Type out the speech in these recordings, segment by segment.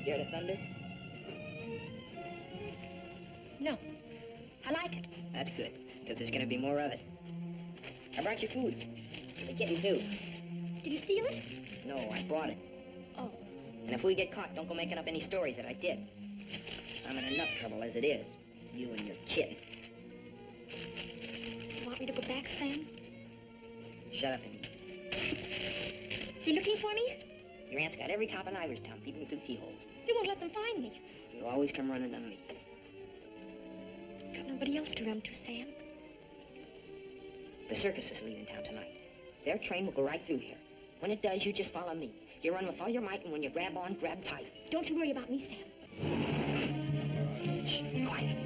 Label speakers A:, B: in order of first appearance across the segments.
A: Scared of thunder?
B: No. I like it.
A: That's good, because there's going to be more of it. I brought you food. The kitten, too.
B: Did you steal it?
A: No, I bought it.
B: Oh.
A: And if we get caught, don't go making up any stories that I did. I'm in enough trouble as it is. You and your kitten.
B: You want me to go back, Sam?
A: Shut up and eat.
B: You looking for me?
A: Your aunt's got every cop in Ivers town peeping through keyholes.
B: You won't let them find me.
A: You always come running to me.
B: Got nobody else to run to, Sam.
A: The circus is leaving town tonight. Their train will go right through here. When it does, you just follow me. You run with all your might, and when you grab on, grab tight.
B: Don't you worry about me, Sam.
A: Shh, quiet.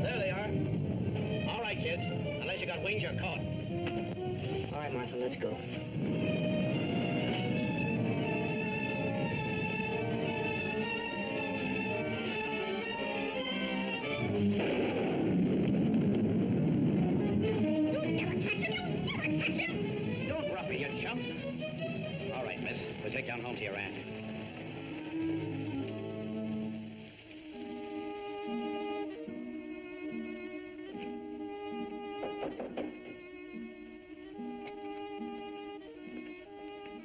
C: There they are. All right, kids. Unless you got wings, you're caught.
A: All right, Martha, let's go.
C: Don't rough it, you chump. All right, miss. We'll take down home to your aunt.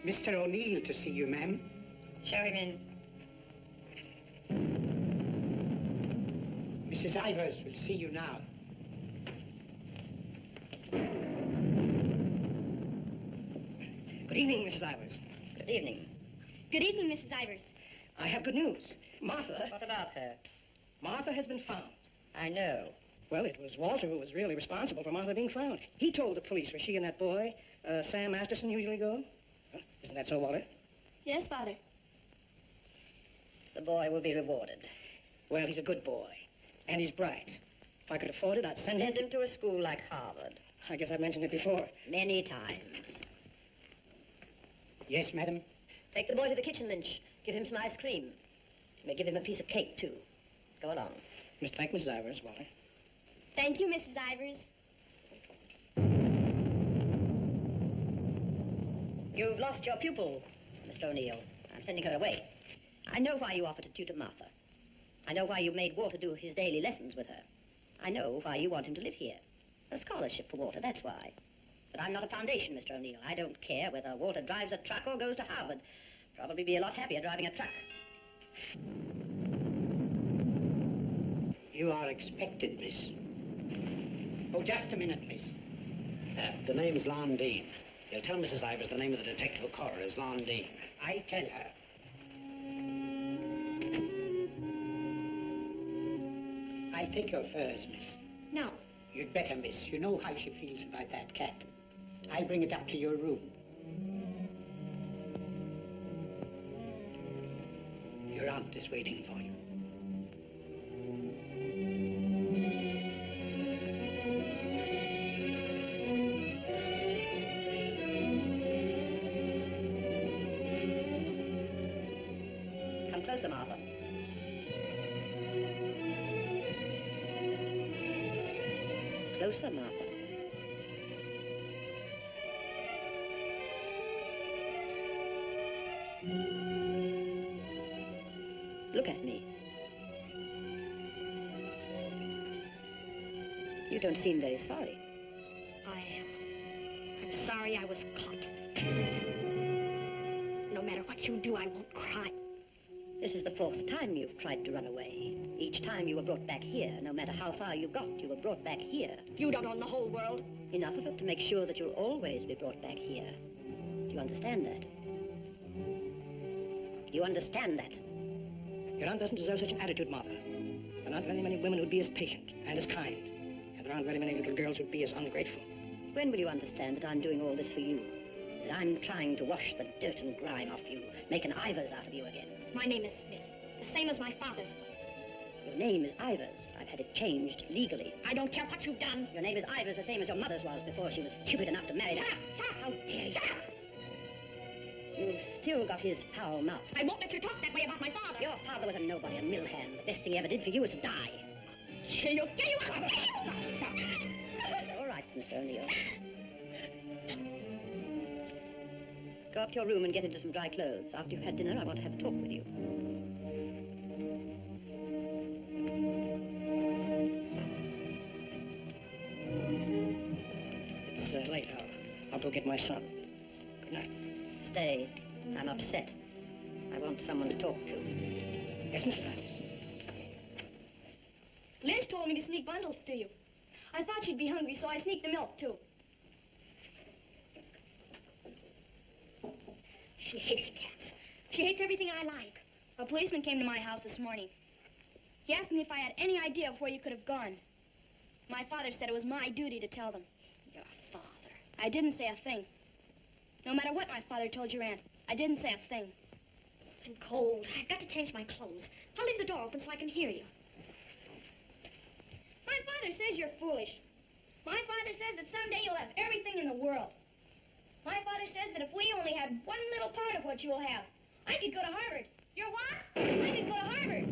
D: Mr. O'Neill to see you, ma'am.
A: Show him in.
D: Mrs. Ivers will see you now. Good evening, Mrs. Ivers.
A: Good evening.
B: Good evening, Mrs. Ivers.
D: I have good news. Martha...
A: What about her?
D: Martha has been found.
A: I know.
D: Well, it was Walter who was really responsible for Martha being found. He told the police where she and that boy, Sam Masterson, usually go. Huh? Isn't that so, Walter?
B: Yes, Father.
A: The boy will be rewarded.
D: Well, he's a good boy. And he's bright. If I could afford it, I'd send him...
A: Send him to a school like Harvard.
D: I guess I've mentioned it before.
A: Many times.
D: Yes, madam.
A: Take the boy to the kitchen, Lynch. Give him some ice cream. You may give him a piece of cake, too. Go along.
D: Thank Mrs. Ivers, Walter.
B: Thank you, Mrs. Ivers.
A: You've lost your pupil, Mr. O'Neill. I'm sending her away. I know why you offered to tutor Martha. I know why you made Walter do his daily lessons with her. I know why you want him to live here. A scholarship for Walter, that's why. But I'm not a foundation, Mr. O'Neill. I don't care whether Walter drives a truck or goes to Harvard. Probably be a lot happier driving a truck.
D: You are expected, miss. Oh, just a minute, miss.
C: The name's Londine. You'll tell Mrs. Ivers the name of the detective who caught her is Londine.
D: I tell her. I'll take your furs, miss.
B: No.
D: You'd better, miss. You know how she feels about that cat. I'll bring it up to your room. Your aunt is waiting for you.
A: Come closer, Martha. Closer, Martha. Look at me. You don't seem very sorry.
B: I am. I'm sorry I was caught. No matter what you do, I won't cry.
A: This is the 4th time you've tried to run away. Each time you were brought back here. No matter how far you got, you were brought back here.
B: You don't own the whole world.
A: Enough of it to make sure that you'll always be brought back here. Do you understand that? Do you understand that?
D: Your aunt doesn't deserve such an attitude, Martha. There aren't very many women who'd be as patient and as kind. And there aren't very many little girls who'd be as ungrateful.
A: When will you understand that I'm doing all this for you? That I'm trying to wash the dirt and grime off you, make an Ivers out of you again.
B: My name is Smith, the same as my father's was.
A: Your name is Ivers. I've had it changed legally.
B: I don't care what you've done.
A: Your name is Ivers, the same as your mother's was before she was stupid enough to marry
B: Shut
A: that.
B: up! Shut up!
A: How dare you?
B: Shut up!
A: You've still got his foul mouth.
B: I won't let you talk that way about my father.
A: Your father was a nobody, a mill hand. The best thing he ever did for you was to die.
B: Kill you up!
A: All right, Mr. O'Neill. Go up to your room and get into some dry clothes. After you've had dinner, I want to have a talk with you.
D: It's late. I'll go get my son. Good night.
A: Stay. I'm upset. I want someone to talk to.
D: Yes, Mrs. Ivers.
B: Liz told me to sneak bundles to you. I thought she'd be hungry, so I sneaked the milk, too. She hates cats. She hates everything I like. A policeman came to my house this morning. He asked me if I had any idea of where you could have gone. My father said it was my duty to tell them.
A: Your father?
B: I didn't say a thing. No matter what my father told your aunt, I didn't say a thing.
E: I'm cold. I've got to change my clothes. I'll leave the door open so I can hear you.
B: My father says you're foolish. My father says that someday you'll have everything in the world. My father says that if we only had one little part of what you'll have, I could go to Harvard. You're what? I could go to Harvard.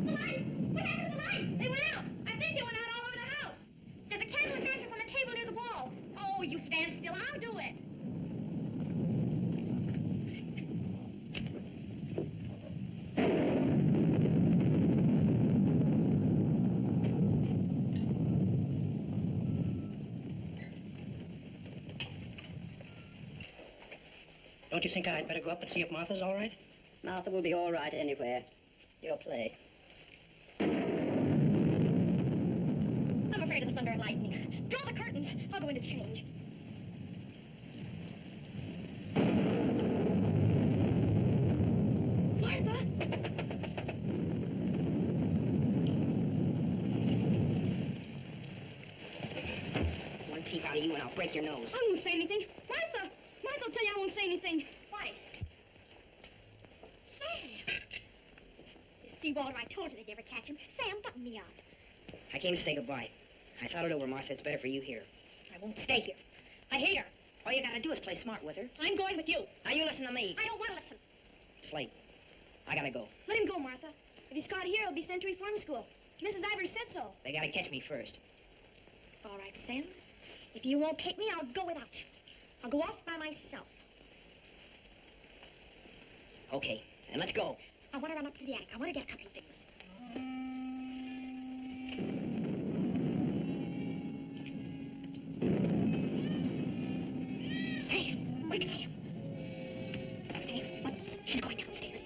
B: The lights! What happened to the lights? They went out. I think they went out all over the house.
E: There's a candle and matches on the table near the wall. Oh, you stand still. I'll do it.
D: Don't you think I'd better go up and see if Martha's all right?
A: Martha will be all right anywhere. Your play.
E: I'm afraid of the thunder and lightning. Draw the curtains. I'll go in to change.
B: Martha?
C: One peep out of you and I'll break your nose.
B: I won't say anything. Martha! Martha'll tell you I won't say anything.
E: Why? Sam! You see, Walter, I told you they'd never catch him. Sam, button me up.
C: I came to say goodbye. I thought it over, Martha. It's better for you here.
E: I won't stay here. I hate her.
C: All you gotta do is play smart with her.
E: I'm going with you.
C: Now you listen to me.
E: I don't want to listen.
C: It's late. I gotta go.
B: Let him go, Martha. If he's caught here, he'll be sent to reform school. Mrs. Ivers said so.
C: They gotta catch me first.
E: All right, Sam. If you won't take me, I'll go without you. I'll go off by myself.
C: Okay, then let's go.
E: I want to run up to the attic. I want to get a couple of things. Sam, wake Sam. Sam, Bubbles, she's going downstairs.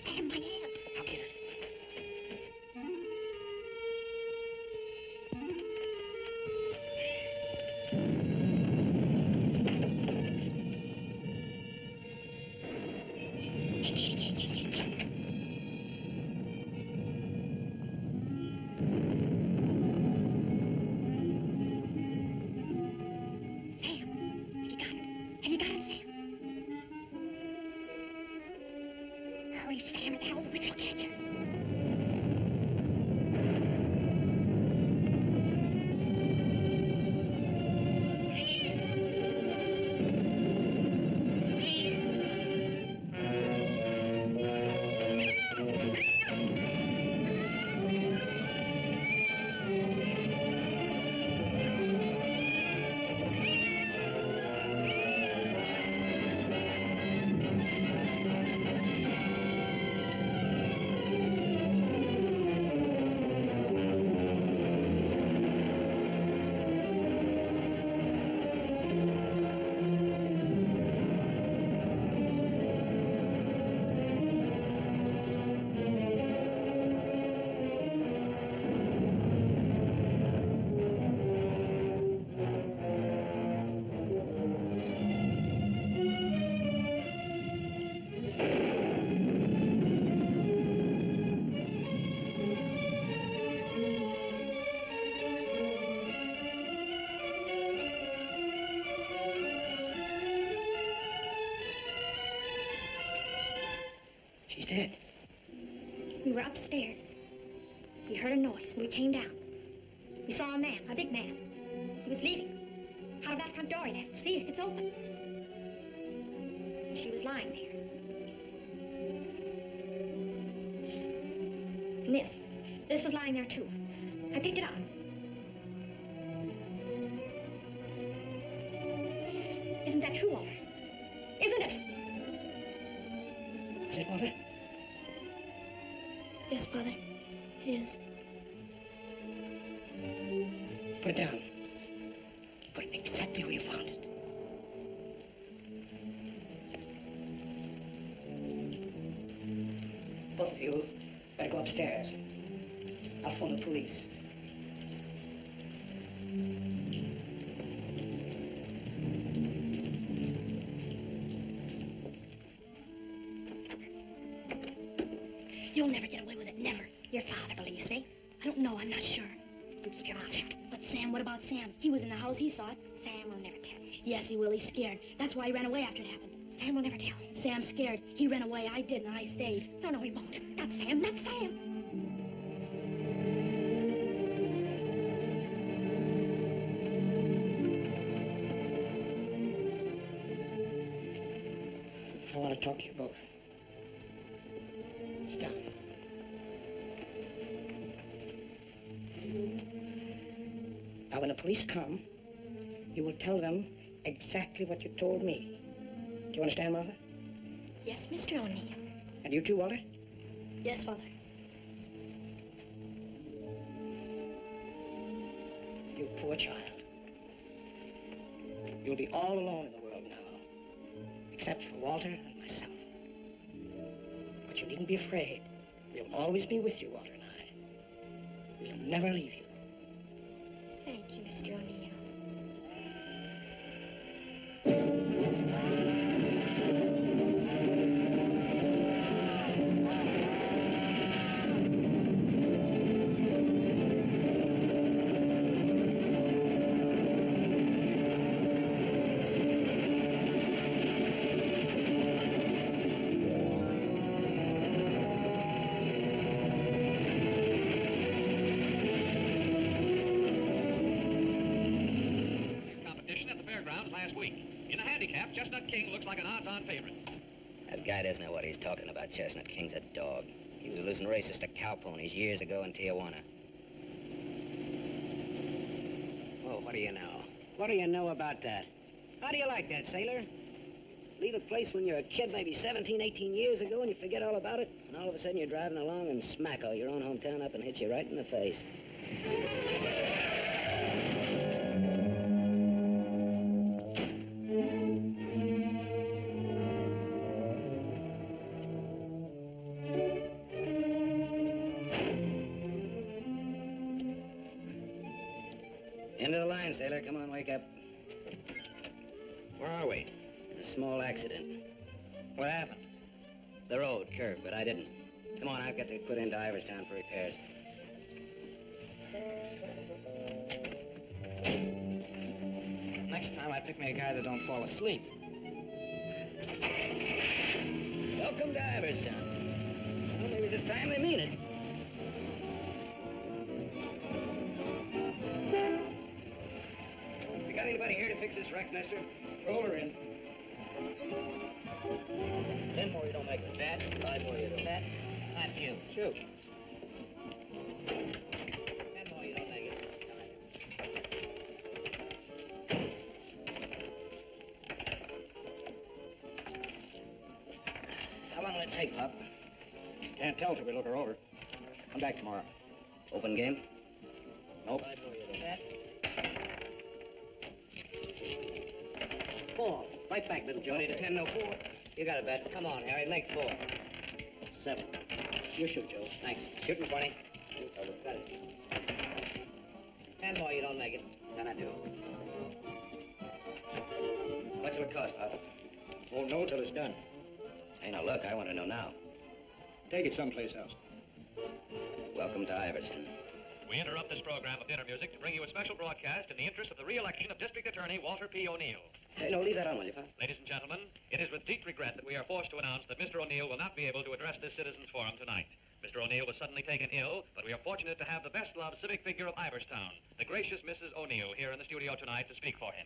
E: Sam, my hand.
C: I'll get it.
E: Hurry, Sam, or the hell witch will catch us.
D: She's dead.
E: We were upstairs. We heard a noise and we came down. We saw a man, a big man. He was leaving. Out of that front door, you see, it's open. She was lying there. And this was lying there too. I picked it up. Isn't that true, Walter? Isn't it?
D: Is it, Walter?
E: Yes, Father. It is.
D: Put it down. Put it exactly where you found it. Both of you better go upstairs. I'll phone the police.
E: You'll never get away with it, never. Your father believes me. I don't know, I'm not sure. Keep your mouth shut. But Sam, what about Sam? He was in the house, he saw it. Sam will never tell. Yes, he will, he's scared. That's why he ran away after it happened. Sam will never tell. Sam's scared. He ran away, I didn't, I stayed. No, he won't. Not Sam, not Sam.
D: I want to talk to you both. Sit down. Now, when the police come, you will tell them exactly what you told me. Do you understand, Martha?
E: Yes, Mr. O'Neill.
D: And you too, Walter?
E: Yes, Father.
D: You poor child. You'll be all alone in the world now, except for Walter and myself. But you needn't be afraid. We'll always be with you, Walter and I. We'll never leave you.
E: Thank you, Mr. O'Neill.
C: That guy doesn't know what he's talking about. Chestnut King's a dog. He was losing races to cow ponies years ago in Tijuana. Oh, what do you know? What do you know about that? How do you like that, sailor? Leave a place when you're a kid, maybe 17, 18 years ago, and you forget all about it, and all of a sudden you're driving along and smack-o, your own hometown up and hits you right in the face. End of the line, sailor. Come on, wake up. Where are we? A small accident. What happened? The road curved, but I didn't. Come on, I've got to put into Iverstown for repairs.
F: Next time I pick me a guy that don't fall asleep.
C: Welcome to Iverstown. Well, maybe this time they mean it. You got anybody here to fix this wreck, mister?
D: Roll her in.
C: 10 more you don't make it. That, 5 more you don't.
F: That, not you.
C: Shoot.
F: 10 more you don't make it.
C: How long will it take, Pop?
G: Can't tell till we look her over. Come back tomorrow.
C: Open game?
G: Nope.
C: 5 more you don't.
F: That,
C: 4. Right back, little Johnny, to 10, no 4. You got it, Bet. Come on, Harry, make 4. 7. You shoot, Joe. Thanks. Shooting 20. Got it.
F: 10 more you don't make it.
C: Then I do. What's it cost, Pop?
G: Won't know till it's done.
C: Hey, now look, I want to know now.
G: Take it someplace else.
C: Welcome to Iverstown.
H: We interrupt this program of dinner music to bring you a special broadcast in the interest of the re-election of District Attorney Walter P. O'Neill.
C: Hey, no, leave that on, will you, Pop?
H: Ladies and gentlemen, it is with deep regret that we are forced to announce that Mr. O'Neill will not be able to address this citizens' forum tonight. Mr. O'Neill was suddenly taken ill, but we are fortunate to have the best-loved civic figure of Iverstown, the gracious Mrs. O'Neill, here in the studio tonight to speak for him.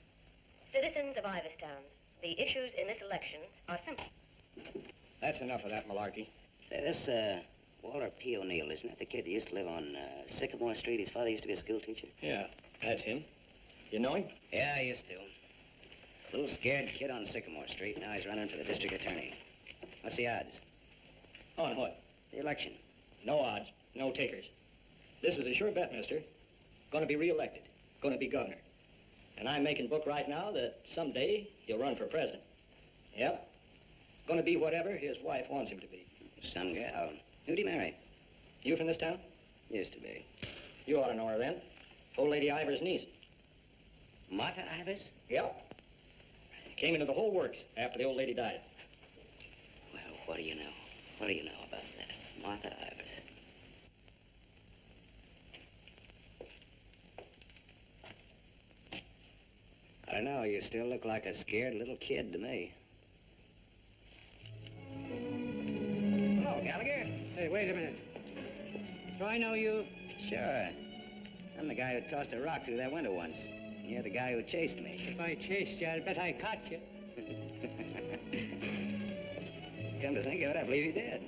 A: Citizens of Iverstown, the issues in this election are simple.
G: That's enough of that malarkey.
C: Say, this, Walter P. O'Neill, isn't that the kid that used to live on Sycamore Street? His father used to be a school teacher.
G: Yeah, that's him. You know him?
C: Yeah, I used to. Little scared kid on Sycamore Street. Now he's running for the district attorney. What's the odds?
G: On what?
C: The election.
G: No odds, no takers. This is a sure bet, mister. Gonna be reelected. Gonna be governor. And I'm making book right now that someday he'll run for president. Yep. Gonna be whatever his wife wants him to be.
C: Some gal. Who'd he marry?
G: You from this town?
C: Used to be.
G: You ought to know her then. Old Lady Ivers' niece.
C: Martha Ivers?
G: Yep. Came into the whole works after the old lady died.
C: Well, what do you know? What do you know about that? Martha Ivers. I don't know. You still look like a scared little kid to me. Hello, Gallagher.
F: Hey, wait a minute. Do I know you?
C: Sure. I'm the guy who tossed a rock through that window once. You're the guy who chased me.
F: If I chased you, I'd bet I caught you.
C: Come to think of it, I believe you did.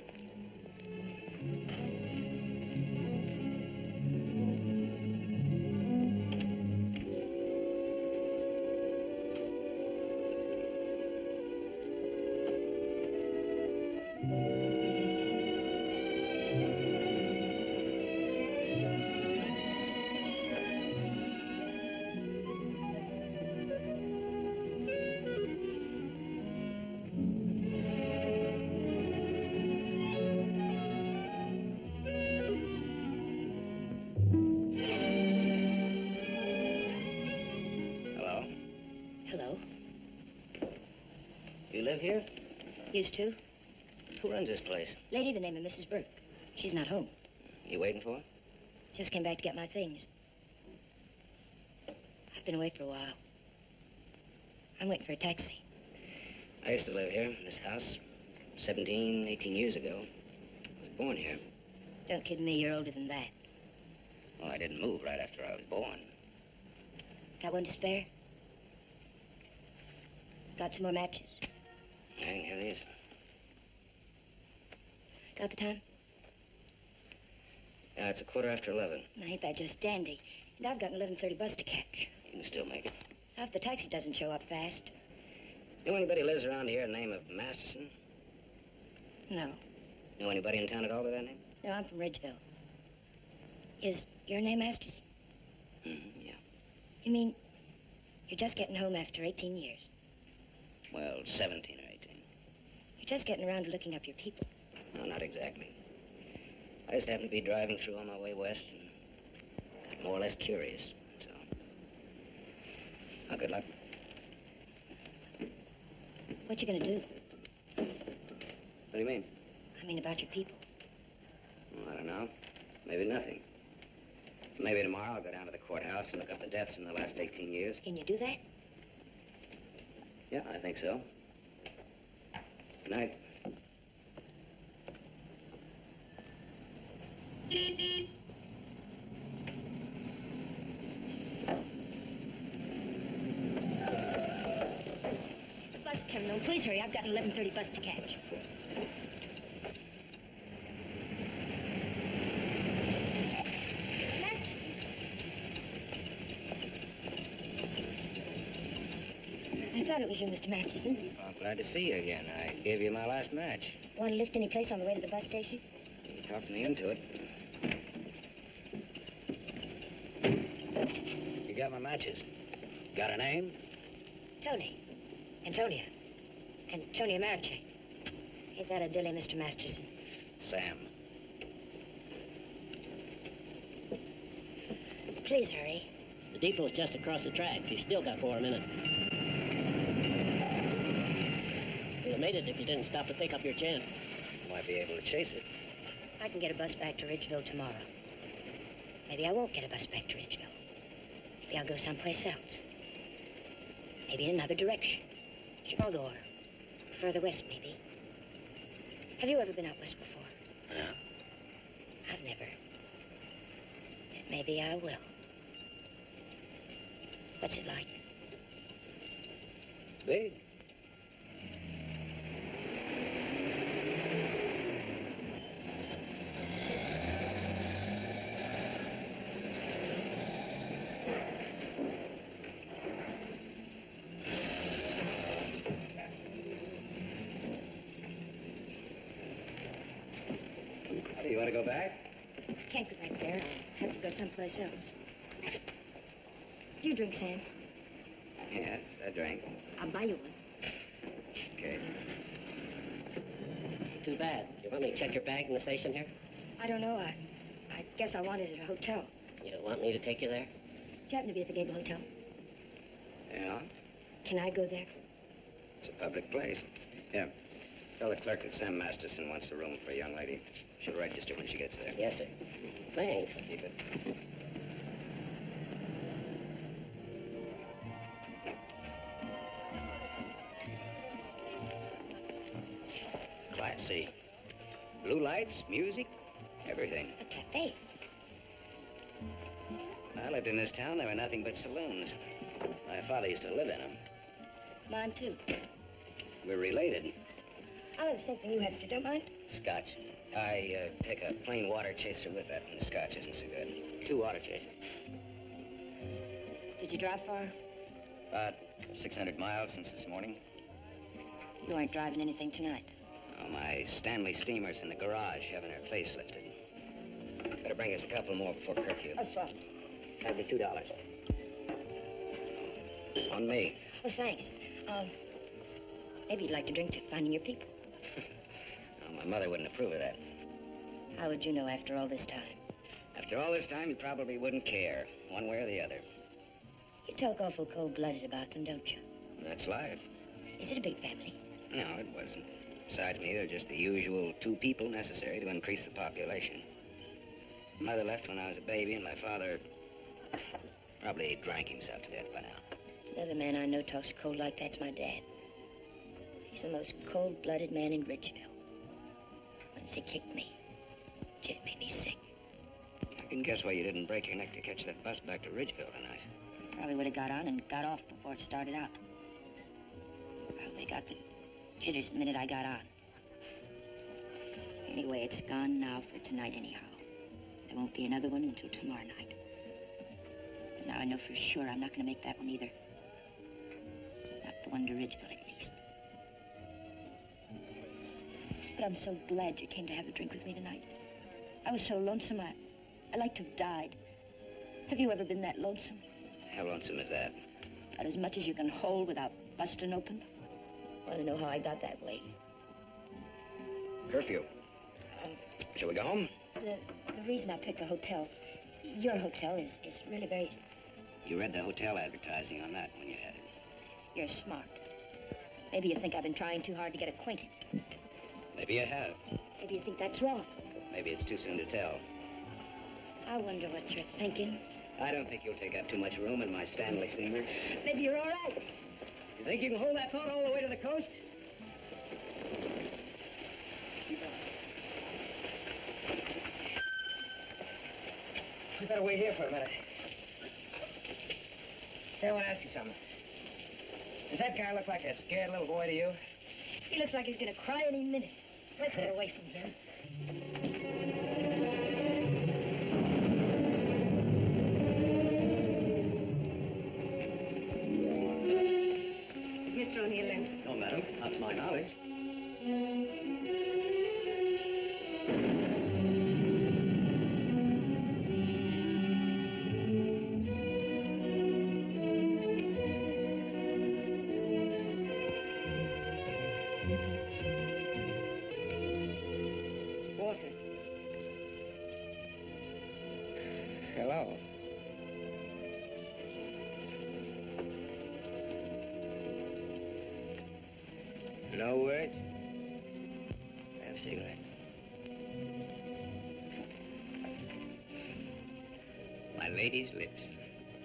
C: Live here?
A: Used to.
C: Who runs this place?
A: Lady, the name of Mrs. Burke. She's not home.
C: You waiting for her?
A: Just came back to get my things. I've been away for a while. I'm waiting for a taxi.
C: I used to live here, in this house, 17, 18 years ago. I was born here.
A: Don't kid me, you're older than that.
C: Well, I didn't move right after I was born.
A: Got one to spare? Got some more matches?
C: I can have these.
A: Got the time?
C: Yeah, it's 11:15.
A: Now, ain't that just dandy? And I've got an 11:30 bus to catch.
C: You can still make it.
A: Now, if the taxi doesn't show up fast.
C: Know anybody lives around here named of Masterson?
A: No.
C: Know anybody in town at all with that name?
A: No, I'm from Ridgeville. Is your name Masters?
C: Yeah.
A: You mean you're just getting home after 18 years?
C: Well, 17 or 18.
A: You're just getting around to looking up your people.
C: No, not exactly. I just happened to be driving through on my way west and got more or less curious, so. Well, good luck.
A: What you gonna do?
C: What do you mean?
A: I mean about your people.
C: Well, I don't know. Maybe nothing. Maybe tomorrow I'll go down to the courthouse and look up the deaths in the last 18 years.
A: Can you do that?
C: Yeah, I think so. Good night.
A: The bus terminal. Please hurry. I've got an 11:30 bus to catch.
B: Masterson.
A: I thought it was you, Mr. Masterson.
C: Well, I'm glad to see you again. I gave you my last match.
A: Want to lift any place on the way to the bus station?
C: You talked me into it. You got my matches. Got a name?
A: Tony. Antonia. Antonia Mariche. Ain't that a dilly, Mr. Masterson?
C: Sam.
A: Please hurry.
D: The depot's just across the tracks. You still got 4 minutes. You'd have made it if you didn't stop to pick up your chin.
C: Might be able to chase it.
A: I can get a bus back to Ridgeville tomorrow. Maybe I won't get a bus back to Ridgeville. Maybe I'll go someplace else. Maybe in another direction. Chicago or further west, maybe. Have you ever been out west before?
C: Yeah.
A: I've never. Maybe I will. What's it like?
C: Big.
A: Have to go someplace else. Do you drink, Sam?
C: Yes, I drink.
A: I'll buy you one.
C: Okay.
D: Too bad. You want me to check your bag in the station here?
A: I don't know. I guess I want it at a hotel.
D: You want me to take you there?
A: Do you happen to be at the Gable Hotel?
C: Yeah,
A: Can I go there?
C: it's a public place. Yeah. Tell the clerk that Sam Masterson wants a room for a young lady. She'll register when she gets there.
D: Yes, sir. Thanks.
C: Keep it. Class C. Blue lights, music, everything.
A: A cafe.
C: When I lived in this town, there were nothing but saloons. My father used to live in them.
A: Mine, too.
C: We're related.
A: I'll have the same thing you had, if you don't mind.
C: Scotch. I take a plain water chaser with that, and the scotch isn't so good. 2 water chasers.
A: Did you drive far?
C: About 600 miles since this morning.
A: You aren't driving anything tonight.
C: Oh, my Stanley steamer's in the garage having her face lifted. Better bring us a couple more before curfew.
A: Oh, swell.
C: That'll be $2. On me.
A: Oh, thanks. Maybe you'd like to drink to finding your people.
C: Oh, my mother wouldn't approve of that.
A: How would you know after all this time?
C: After all this time, you probably wouldn't care, one way or the other.
A: You talk awful cold-blooded about them, don't you?
C: That's life.
A: Is it a big family?
C: No, it wasn't. Besides me, they're just the usual 2 people necessary to increase the population. Mother left when I was a baby, and my father probably drank himself to death by now.
A: Another man I know talks cold like that's my dad. He's the most cold-blooded man in Ridgeville. Once he kicked me. It made me sick.
C: I can guess why you didn't break your neck to catch that bus back to Ridgeville tonight.
A: Probably would have got on and got off before it started out. Probably got the jitters the minute I got on. Anyway, it's gone now for tonight anyhow. There won't be another one until tomorrow night. But now I know for sure I'm not going to make that one either. Not the one to Ridgeville, at least. But I'm so glad you came to have a drink with me tonight. I was so lonesome, I'd like to have died. Have you ever been that lonesome?
C: How lonesome is that?
A: About as much as you can hold without busting open? Want to know how I got that way?
C: Curfew. Shall we go home?
A: The reason I picked the hotel, your hotel, is really very...
C: You read the hotel advertising on that when you had it.
A: You're smart. Maybe you think I've been trying too hard to get acquainted.
C: Maybe you have.
A: Maybe you think that's wrong.
C: Maybe it's too soon to tell.
A: I wonder what you're thinking.
C: I don't think you'll take up too much room in my Stanley steamer.
A: Maybe you're all right.
C: You think you can hold that thought all the way to the coast? You better wait here for a minute. Hey, I want to ask you something. Does that guy look like a scared little boy to you?
A: He looks like he's going to cry any minute. Let's get away from him. Is Mr. O'Neill in?
G: No, madam, not to my knowledge.
A: Walter.
C: Hello. No words? Have a cigarette. My lady's lips.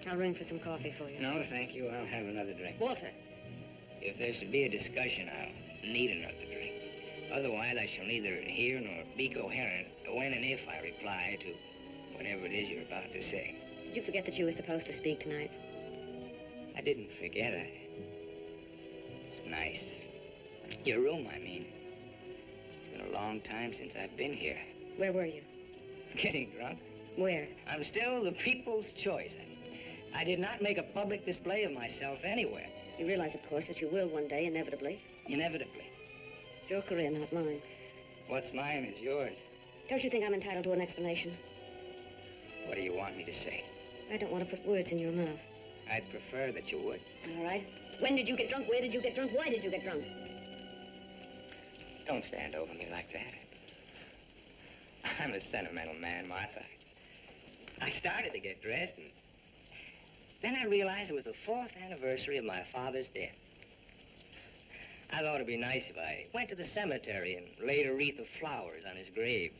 A: I'll ring for some coffee for you.
C: No, thank you. I'll have another drink.
A: Walter.
C: If there's to be a discussion, I'll need another drink. Otherwise, I shall neither hear nor be coherent when and if I reply to whatever it is you're about to say.
A: Did you forget that you were supposed to speak tonight?
C: I didn't forget. It's nice. Your room, I mean. It's been a long time since I've been here.
A: Where were you?
C: Getting drunk?
A: Where?
C: I'm still the people's choice. I did not make a public display of myself anywhere.
A: You realize, of course, that you will one day, inevitably.
C: Inevitably.
A: Your career, not mine.
C: What's mine is yours.
A: Don't you think I'm entitled to an explanation?
C: What do you want me to say?
A: I don't want to put words in your mouth.
C: I'd prefer that you would.
A: All right. When did you get drunk? Where did you get drunk? Why did you get drunk?
C: Don't stand over me like that. I'm a sentimental man, Martha. I started to get dressed, and then I realized it was the 4th anniversary of my father's death. I thought it'd be nice if I went to the cemetery and laid a wreath of flowers on his grave.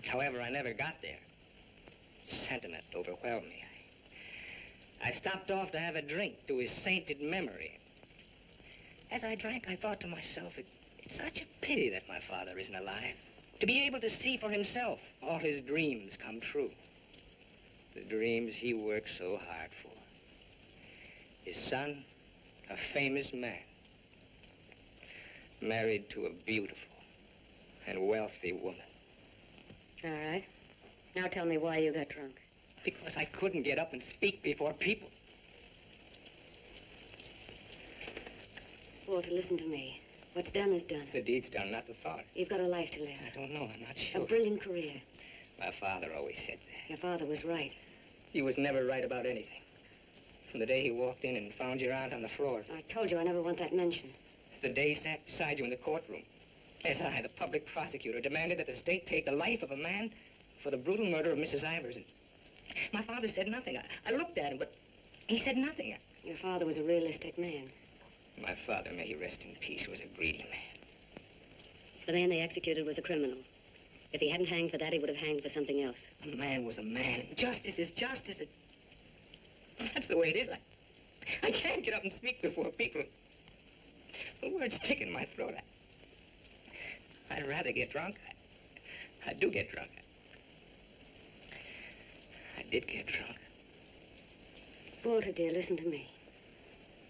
C: However, I never got there. Sentiment overwhelmed me. I stopped off to have a drink to his sainted memory. As I drank, I thought to myself, it's such a pity that my father isn't alive. To be able to see for himself all his dreams come true. The dreams he worked so hard for. His son, a famous man, married to a beautiful and wealthy woman.
A: All right. Now tell me why you got drunk.
C: Because I couldn't get up and speak before people.
A: Walter, listen to me. What's done is done.
C: The deed's done, not the thought.
A: You've got a life to live.
C: I don't know, I'm not sure.
A: A brilliant career.
C: My father always said that.
A: Your father was right.
C: He was never right about anything. From the day he walked in and found your aunt on the floor.
A: I told you I never want that mentioned.
C: The day he sat beside you in the courtroom. As I, the public prosecutor, demanded that the state take the life of a man for the brutal murder of Mrs. Ivers. And my father said nothing. I looked at him, but he said nothing.
A: Your father was a realistic man.
C: My father, may he rest in peace, was a greedy man.
A: The man they executed was a criminal. If he hadn't hanged for that, he would have hanged for something else.
C: A man was a man. Justice is justice. That's the way it is. I can't get up and speak before people. The words stick in my throat. I'd rather get drunk. I do get drunk. I did get drunk.
A: Walter, dear, listen to me.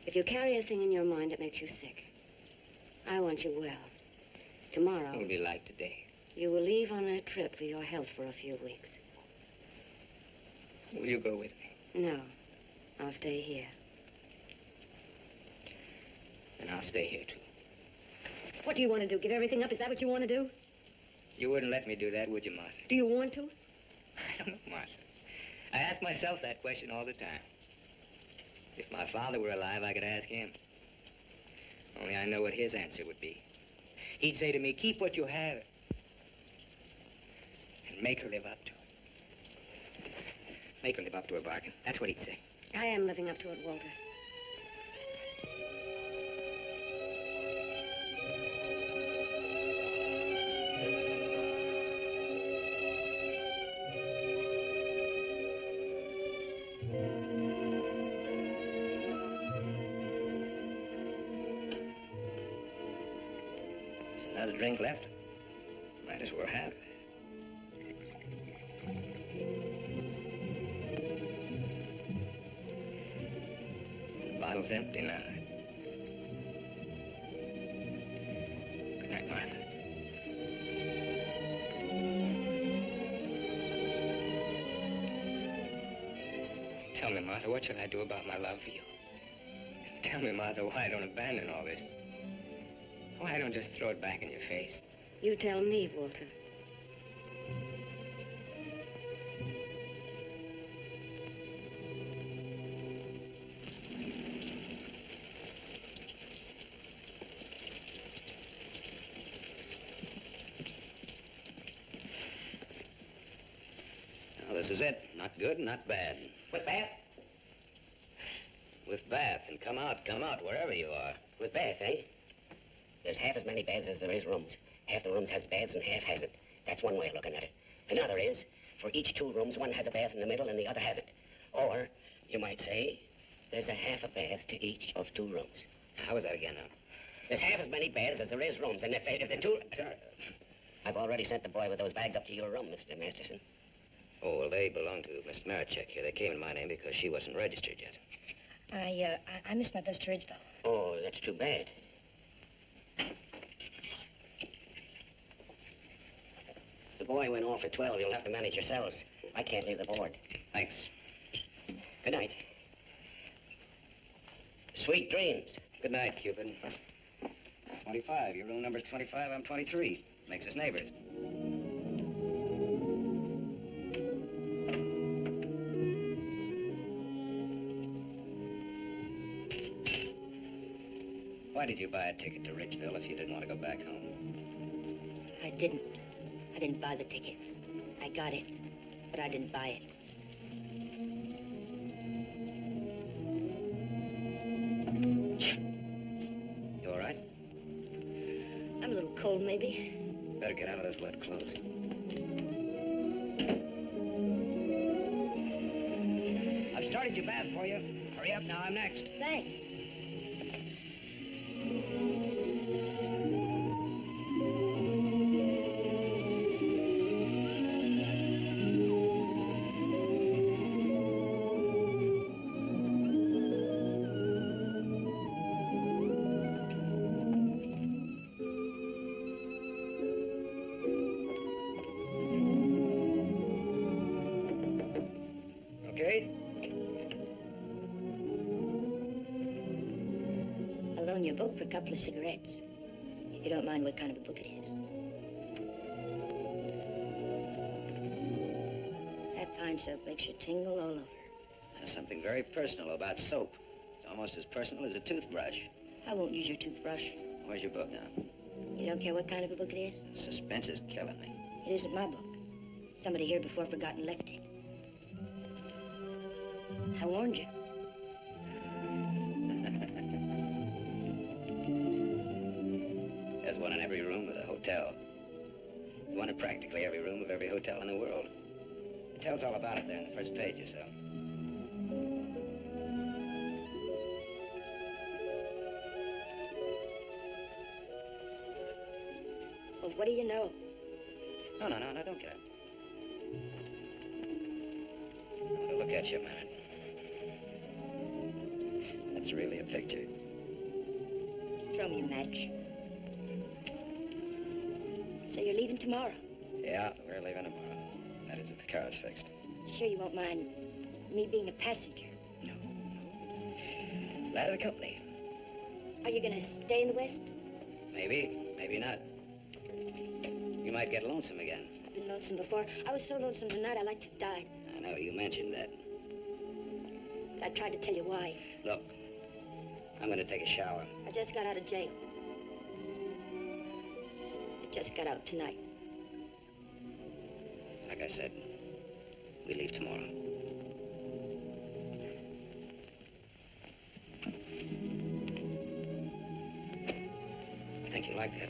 A: If you carry a thing in your mind that makes you sick, I want you well. Tomorrow...
C: It'll be like today.
A: You will leave on a trip for your health for a few weeks.
C: Will you go with me?
A: No. I'll stay here.
C: And I'll stay here, too.
A: What do you want to do? Give everything up? Is that what you want to do?
C: You wouldn't let me do that, would you, Martha?
A: Do you want to?
C: I don't know, Martha. I ask myself that question all the time. If my father were alive, I could ask him. Only I know what his answer would be. He'd say to me, keep what you have and make her live up to it. Make her live up to her bargain. That's what he'd say.
A: I am living up to it, Walter.
C: Another drink left? Might as well have it. The bottle's empty now. Good night, Martha. Tell me, Martha, what should I do about my love for you? Tell me, Martha, why I don't abandon all this. Why I don't just throw it back in your face?
A: You tell me, Walter.
C: Now, this is it. Not good, not bad.
D: With Beth?
C: With bath, and come out, wherever you are.
D: With Beth, eh? There's half as many beds as there is rooms. Half the rooms has beds and half hasn't. That's one way of looking at it. Another is, for each 2 rooms, one has a bath in the middle and the other hasn't. Or, you might say, there's a half a bath to each of 2 rooms.
C: How was that again, now?
D: There's half as many beds as there is rooms, and if the 2... I've already sent the boy with those bags up to your room, Mr. Masterson.
C: Oh, well, they belong to Miss Marichek here. They came in my name because she wasn't registered yet.
E: I missed my bus to Ridgeville.
D: Oh, that's too bad. The boy went off at 12. You'll have to manage yourselves. I can't leave the board.
C: Thanks.
D: Good night. Sweet dreams.
C: Good night, Cupid. 25. Your room number's 25. I'm 23. Makes us neighbors. Why did you buy a ticket to Richville if you didn't want to go back home?
A: I didn't. I didn't buy the ticket. I got it, but I didn't buy it.
C: You all right?
A: I'm a little cold, maybe.
C: Better get out of those wet clothes. I've started your bath for you. Hurry up now, I'm next.
A: Thanks.
C: Okay?
A: I'll loan you a book for a couple of cigarettes. If you don't mind what kind of a book it is. That pine soap makes you tingle all over.
C: There's something very personal about soap. It's almost as personal as a toothbrush.
A: I won't use your toothbrush.
C: Where's your book now?
A: You don't care what kind of a book it is?
C: Suspense is killing me.
A: It isn't my book. Somebody here before forgot and left it. I warned you.
C: There's one in every room of the hotel. There's one in practically every room of every hotel in the world. It tells all about it there in the first page or so.
A: Well, what do you know?
C: No, don't get up. I want to look at you a minute. That's really a picture.
A: Throw me a match. So you're leaving tomorrow?
C: Yeah, we're leaving tomorrow. That is if the car's fixed.
A: Sure you won't mind me being a passenger?
C: No. Glad of the company.
A: Are you gonna stay in the West?
C: Maybe, maybe not. You might get lonesome again.
A: I've been lonesome before. I was so lonesome tonight I'd like to die.
C: I know, you mentioned that.
A: But I tried to tell you why.
C: Look, I'm gonna take a shower.
A: I just got out of jail. I just got out tonight.
C: Like I said, we leave tomorrow. I think you like that.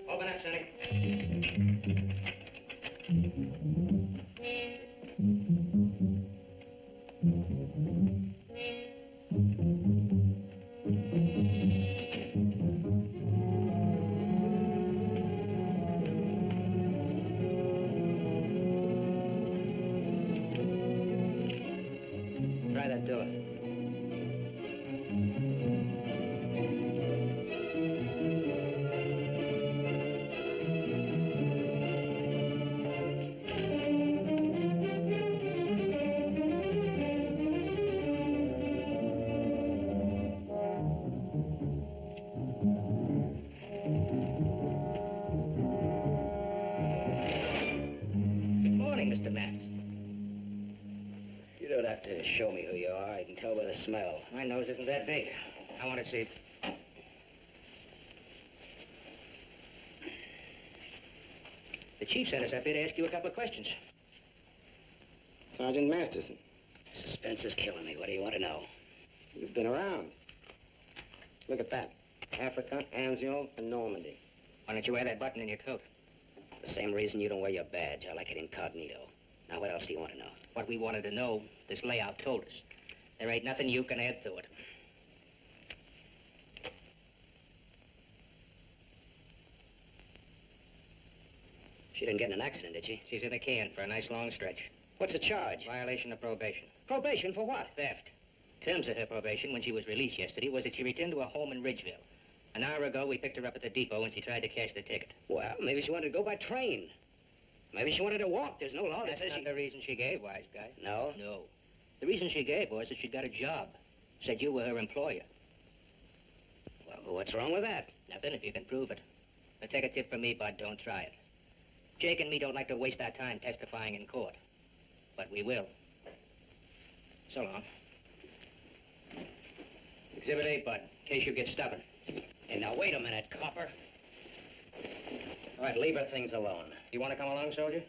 C: Open up, Sonny. Try that door. Mr. Masters. You don't have to show me who you are. I can tell by the smell. My nose isn't that big. I want to see. The chief sent us up here to ask you a couple of questions.
I: Sergeant Masterson,
C: Suspense is killing me. What do you want to know?
I: you've been around. Look at that. Africa, Anzio, and Normandy.
C: Why don't you wear that button in your coat? The same reason you don't wear your badge. I like it incognito. Now, what else do you want to know? What we wanted to know, this layout told us. There ain't nothing you can add to it. She didn't get in an accident, did she? She's in a can for a nice long stretch. What's the charge? Violation of probation. Probation for what? Theft. Terms of her probation when she was released yesterday was that she returned to a home in Ridgeville. An hour ago, we picked her up at the depot and she tried to cash the ticket. Well, maybe she wanted to go by train. Maybe she wanted to walk. There's no law that says she... That's not the reason she gave, wise guy. No? No. The reason she gave was that she got a job. Said you were her employer. Well, what's wrong with that? Nothing if you can prove it. But take a tip from me, Bud, don't try it. Jake and me don't like to waste our time testifying in court. But we will. So long. Exhibit 8, Bud, in case you get stubborn. Hey, now, wait a minute, copper. All right, leave her things alone. You want to come along, soldier?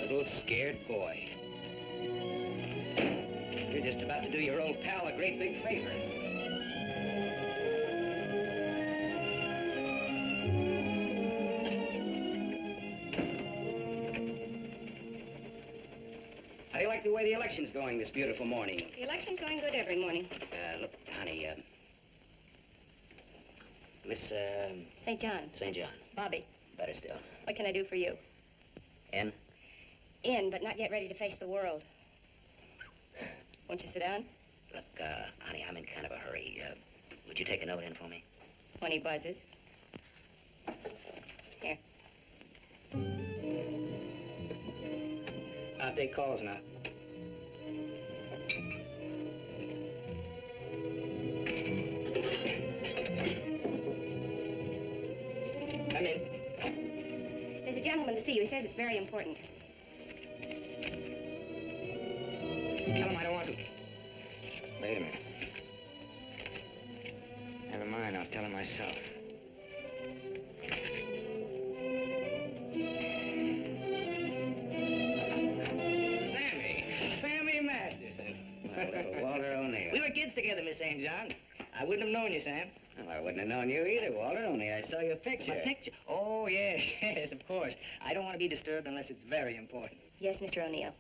C: Little scared boy. You're just about to do your old pal a great big favor. How do you like the way the election's going this beautiful morning?
A: The election's going good every morning.
C: Look, honey, Miss,
A: St. John.
C: St. John.
A: Bobby,
C: Better still.
A: what can I do for you?
C: N?
A: In, but not yet ready to face the world. Won't you sit down?
C: Look, honey, I'm in kind of a hurry. Would you take a note in for me?
A: 20 buzzes. Here.
C: I'll take calls now. Come in.
A: There's a gentleman to see you. He says it's very important.
C: Tell him I don't want to. Wait a minute. Never mind, I'll tell him myself. Sammy Masterson. My little Walter O'Neill. We were kids together, Miss St. John. I wouldn't have known you, Sam. Well, I wouldn't have known you either, Walter, only I saw your picture. My picture? Oh, yes, yes, of course. I don't want to be disturbed unless it's very important.
A: Yes, Mr. O'Neill.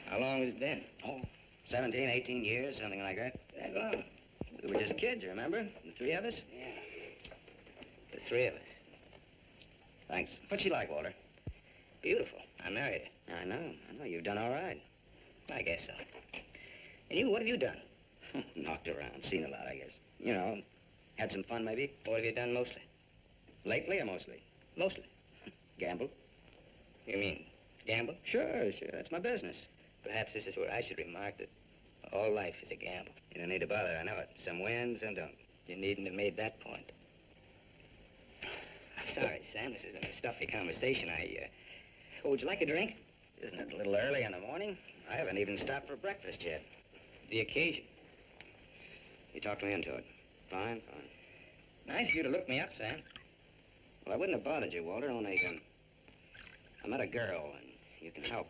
C: How long has it been? Oh, 17, 18 years, something like that. That long? We were just kids, remember? The three of us? Yeah. The three of us. Thanks. What's she like, Walter? Beautiful. I married her. I know. You've done all right. I guess so. And you, what have you done? Knocked around, seen a lot, I guess. You know, had some fun, maybe. What have you done mostly? Lately or mostly? Mostly. Gamble. You mean gamble? Sure. That's my business. Perhaps this is where I should remark that all life is a gamble. You don't need to bother, I know it. Some win, some don't. You needn't have made that point. I'm sorry, Sam, this has been a stuffy conversation. Oh, would you like a drink? Isn't it a little early in the morning? I haven't even stopped for breakfast yet. The occasion. You talked me into it. Fine. Nice of you to look me up, Sam. Well, I wouldn't have bothered you, Walter, only, I met a girl, and you can help.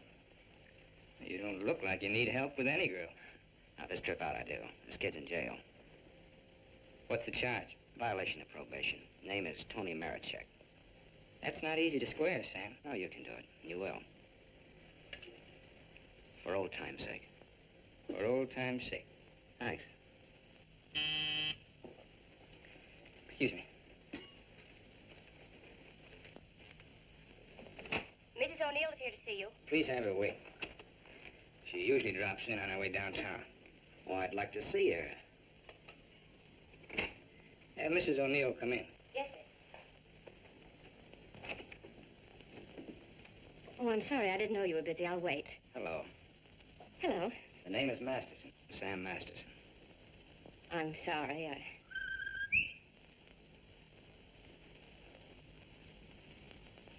C: You don't look like you need help with any girl. Now, this trip out I do. This kid's in jail. What's the charge? Violation of probation. Name is Tony Marichek. That's not easy to square, Sam. Oh, you can do it. You will. For old time's sake. For old time's sake. Thanks. Excuse me.
A: Mrs. O'Neill is here to see you.
C: Please have her wait. She usually drops in on her way downtown. Oh, I'd like to see her. Have Mrs. O'Neill come in.
A: Yes, Oh, I'm sorry. I didn't know you were busy. I'll wait.
C: Hello.
A: Hello.
C: The name is Masterson. Sam Masterson.
A: I'm sorry.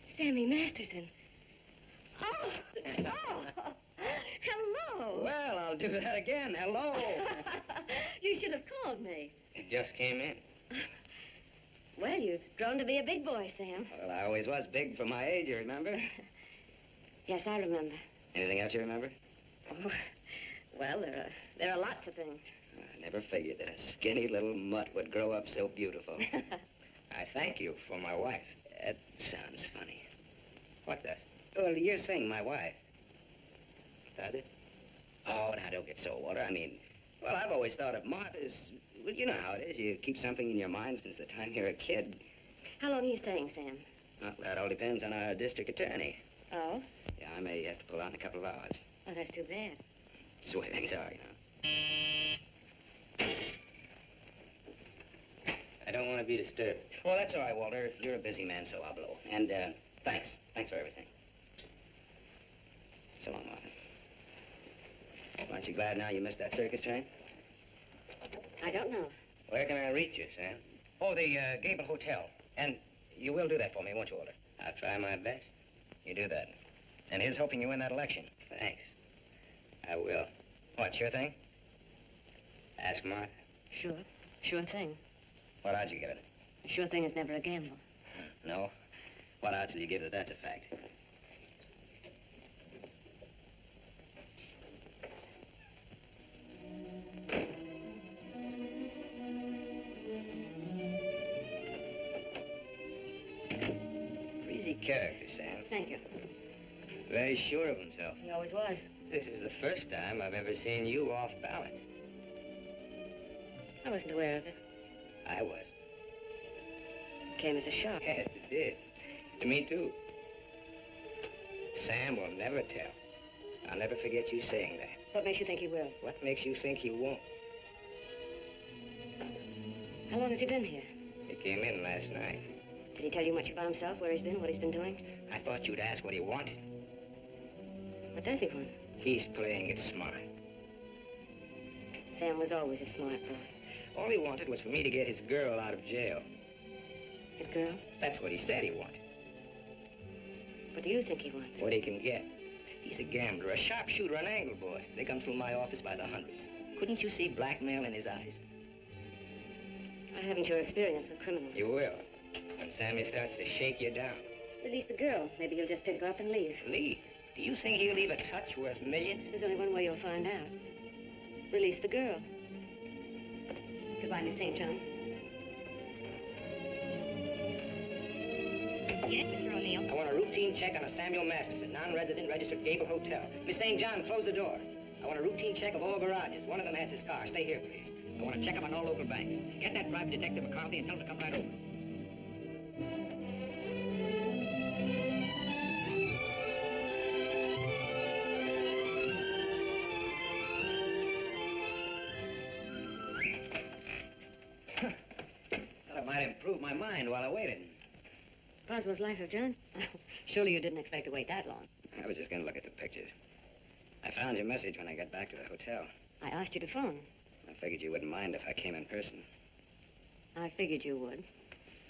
A: Sammy Masterson. Oh! Oh! Hello!
C: Well, I'll do that again. Hello.
A: You should have called me.
C: It just came in.
A: Well, you've grown to be a big boy, Sam.
C: Well, I always was big for my age, you remember?
A: Yes, I remember.
C: Anything else you remember?
A: Oh, well, there are lots of things.
C: I never figured that a skinny little mutt would grow up so beautiful. I thank you for my wife. That sounds funny. What does? Well, you're saying my wife. Does it? Oh, now don't get so, Walter. I mean, well, I've always thought of Martha's... Well, you know how it is. You keep something in your mind since the time you're a kid.
A: How long are you staying, Sam?
C: Well, that all depends on our district attorney.
A: Oh?
C: Yeah, I may have to pull out in a couple of hours.
A: Oh, that's too bad.
C: That's the way things are, you know. I don't want to be disturbed. Well, that's all right, Walter. You're a busy man, so I'll blow. And, thanks. Thanks for everything. So long, Martha. Aren't you glad now you missed that circus train?
A: I don't know.
C: Where can I reach you, Sam? Oh, the Gable Hotel. And you will do that for me, won't you, Walter? I'll try my best. You do that. And here's hoping you win that election. Thanks. I will. What, sure thing? Ask Martha.
A: Sure. Sure thing.
C: What odds you give it?
A: A sure thing is never a gamble.
C: No? What odds will you give that that's a fact? Breezy character, Sam.
A: Thank you.
C: Very sure of himself.
A: He always was.
C: This is the first time I've ever seen you off balance.
A: I wasn't aware of it.
C: I was.
A: It came as a shock.
C: Yes, it did. To me, too. Sam will never tell. I'll never forget you saying that.
A: What makes you think he will?
C: What makes you think he won't?
A: How long has he been here?
C: He came in last night.
A: Did he tell you much about himself, where he's been, what he's been doing?
C: I thought you'd ask what he wanted.
A: What does he want?
C: He's playing it smart.
A: Sam was always a smart boy.
C: All he wanted was for me to get his girl out of jail.
A: His girl?
C: That's what he said he wanted.
A: What do you think he wants?
C: What he can get. He's a gambler, a sharpshooter, an angle boy. They come through my office by the hundreds. Couldn't you see blackmail in his eyes?
A: I haven't your experience with criminals.
C: You will. When Sammy starts to shake you down.
A: Release the girl. Maybe he'll just pick her up and leave.
C: Leave? Do you think he'll leave a touch worth millions?
A: There's only one way you'll find out. Release the girl. Goodbye, Miss St. John.
E: Yes, Mr. O'Neill.
C: I want a routine check on a Samuel Masterson, non-resident, registered Gable Hotel. Miss St. John, close the door. I want a routine check of all garages. One of them has his car. Stay here, please. I want to check up on all local banks. Get that private detective McCarthy and tell him to come right over. Thought I might improve my mind while I waited.
A: Boswell's Life of John? Surely you didn't expect to wait that long.
C: I was just going to look at the pictures. I found your message when I got back to the hotel.
A: I asked you to phone.
C: I figured you wouldn't mind if I came in person.
A: I figured you would.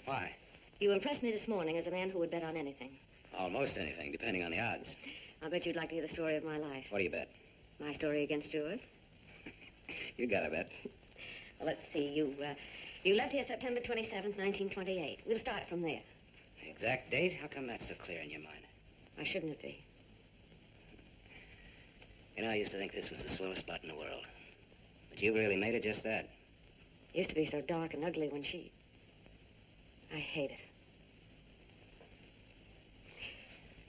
C: Why?
A: You impressed me this morning as a man who would bet on anything.
C: Almost anything, depending on the odds.
A: I'll bet you'd like to hear the story of my life.
C: What do you bet?
A: My story against yours.
C: You got a bet.
A: Well, let's see. You left here September 27th, 1928. We'll start from there.
C: Exact date? How come that's so clear in your mind?
A: Why shouldn't it be?
C: You know, I used to think this was the swellest spot in the world. But you really made it just that.
A: It used to be so dark and ugly when she... I hate it.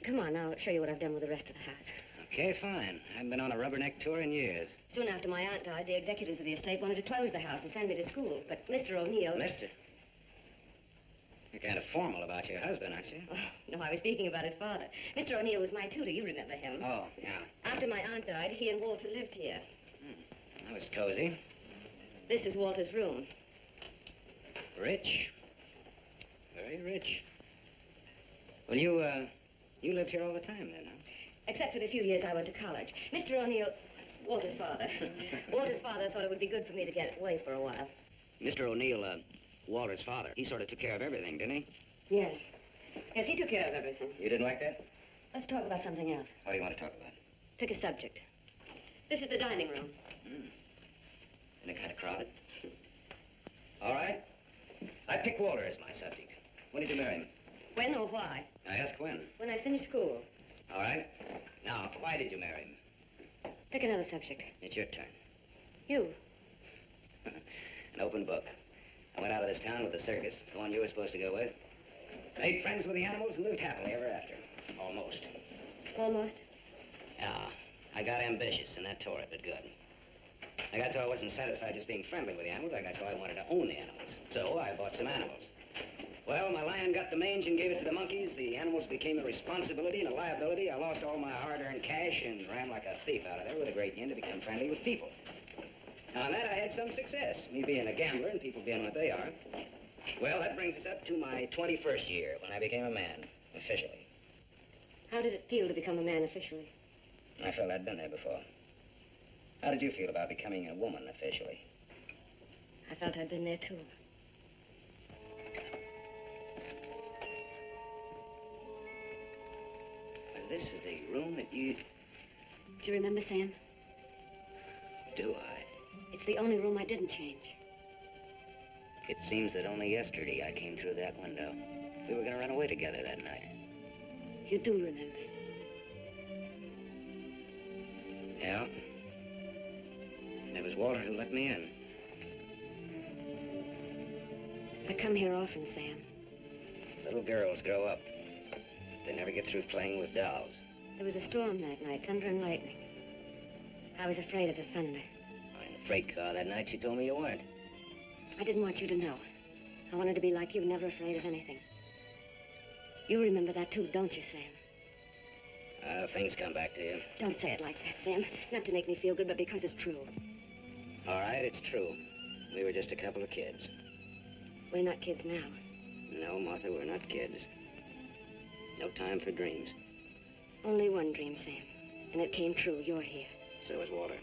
A: Come on, I'll show you what I've done with the rest of the house.
C: Okay, fine. I haven't been on a rubberneck tour in years.
A: Soon after my aunt died, the executors of the estate wanted to close the house and send me to school. But Mr. O'Neill...
C: Mister? You're kind of formal about your husband, aren't you?
A: Oh, no, I was speaking about his father. Mr. O'Neill was my tutor. You remember him.
C: Oh, yeah.
A: After my aunt died, he and Walter lived here.
C: That was cozy.
A: This is Walter's room.
C: Rich. Very rich. Will you You lived here all the time then, huh?
A: Except for the few years I went to college. Mr. O'Neill, Walter's father. Walter's father thought it would be good for me to get away for a while.
C: Mr. O'Neill, Walter's father, he sort of took care of everything, didn't he?
A: Yes. Yes, he took care of everything.
C: You didn't like that?
A: Let's talk about something else.
C: What do you want to talk about?
A: Pick a subject. This is the dining room.
C: Isn't it kind of crowded? All right. I pick Walter as my subject. When did you marry him?
A: When or why?
C: I ask when.
A: When I finished school.
C: All right. Now, why did you marry him?
A: Pick another subject.
C: It's your turn.
A: You.
C: An open book. I went out of this town with the circus, the one you were supposed to go with. Made friends with the animals and lived happily ever after. Almost.
A: Almost?
C: Yeah. I got ambitious, and that tore it, but good. I got so I wasn't satisfied just being friendly with the animals. I got so I wanted to own the animals. So I bought some animals. Well, my lion got the mange and gave it to the monkeys. The animals became a responsibility and a liability. I lost all my hard-earned cash and ran like a thief out of there with a great yen to become friendly with people. Now, on that, I had some success, me being a gambler and people being what they are. Well, that brings us up to my 21st year, when I became a man, officially.
A: How did it feel to become a man officially?
C: I felt I'd been there before. How did you feel about becoming a woman officially?
A: I felt I'd been there, too.
C: Well, this is the room that you...
A: Do you remember, Sam?
C: Do I?
A: It's the only room I didn't change.
C: It seems that only yesterday I came through that window. We were going to run away together that night.
A: You do remember.
C: Yeah. And it was Walter who let me in.
A: I come here often, Sam.
C: Little girls grow up. They never get through playing with dolls.
A: There was a storm that night, thunder and lightning. I was afraid of the thunder.
C: In the freight car that night, you told me you weren't.
A: I didn't want you to know. I wanted to be like you, never afraid of anything. You remember that too, don't you, Sam?
C: Things come back to you.
A: Don't say it like that, Sam. Not to make me feel good, but because it's true.
C: All right, it's true. We were just a couple of kids.
A: We're not kids now.
C: No, Martha, we're not kids. No time for dreams.
A: Only one dream, Sam. And it came true. You're here.
C: So is Walter.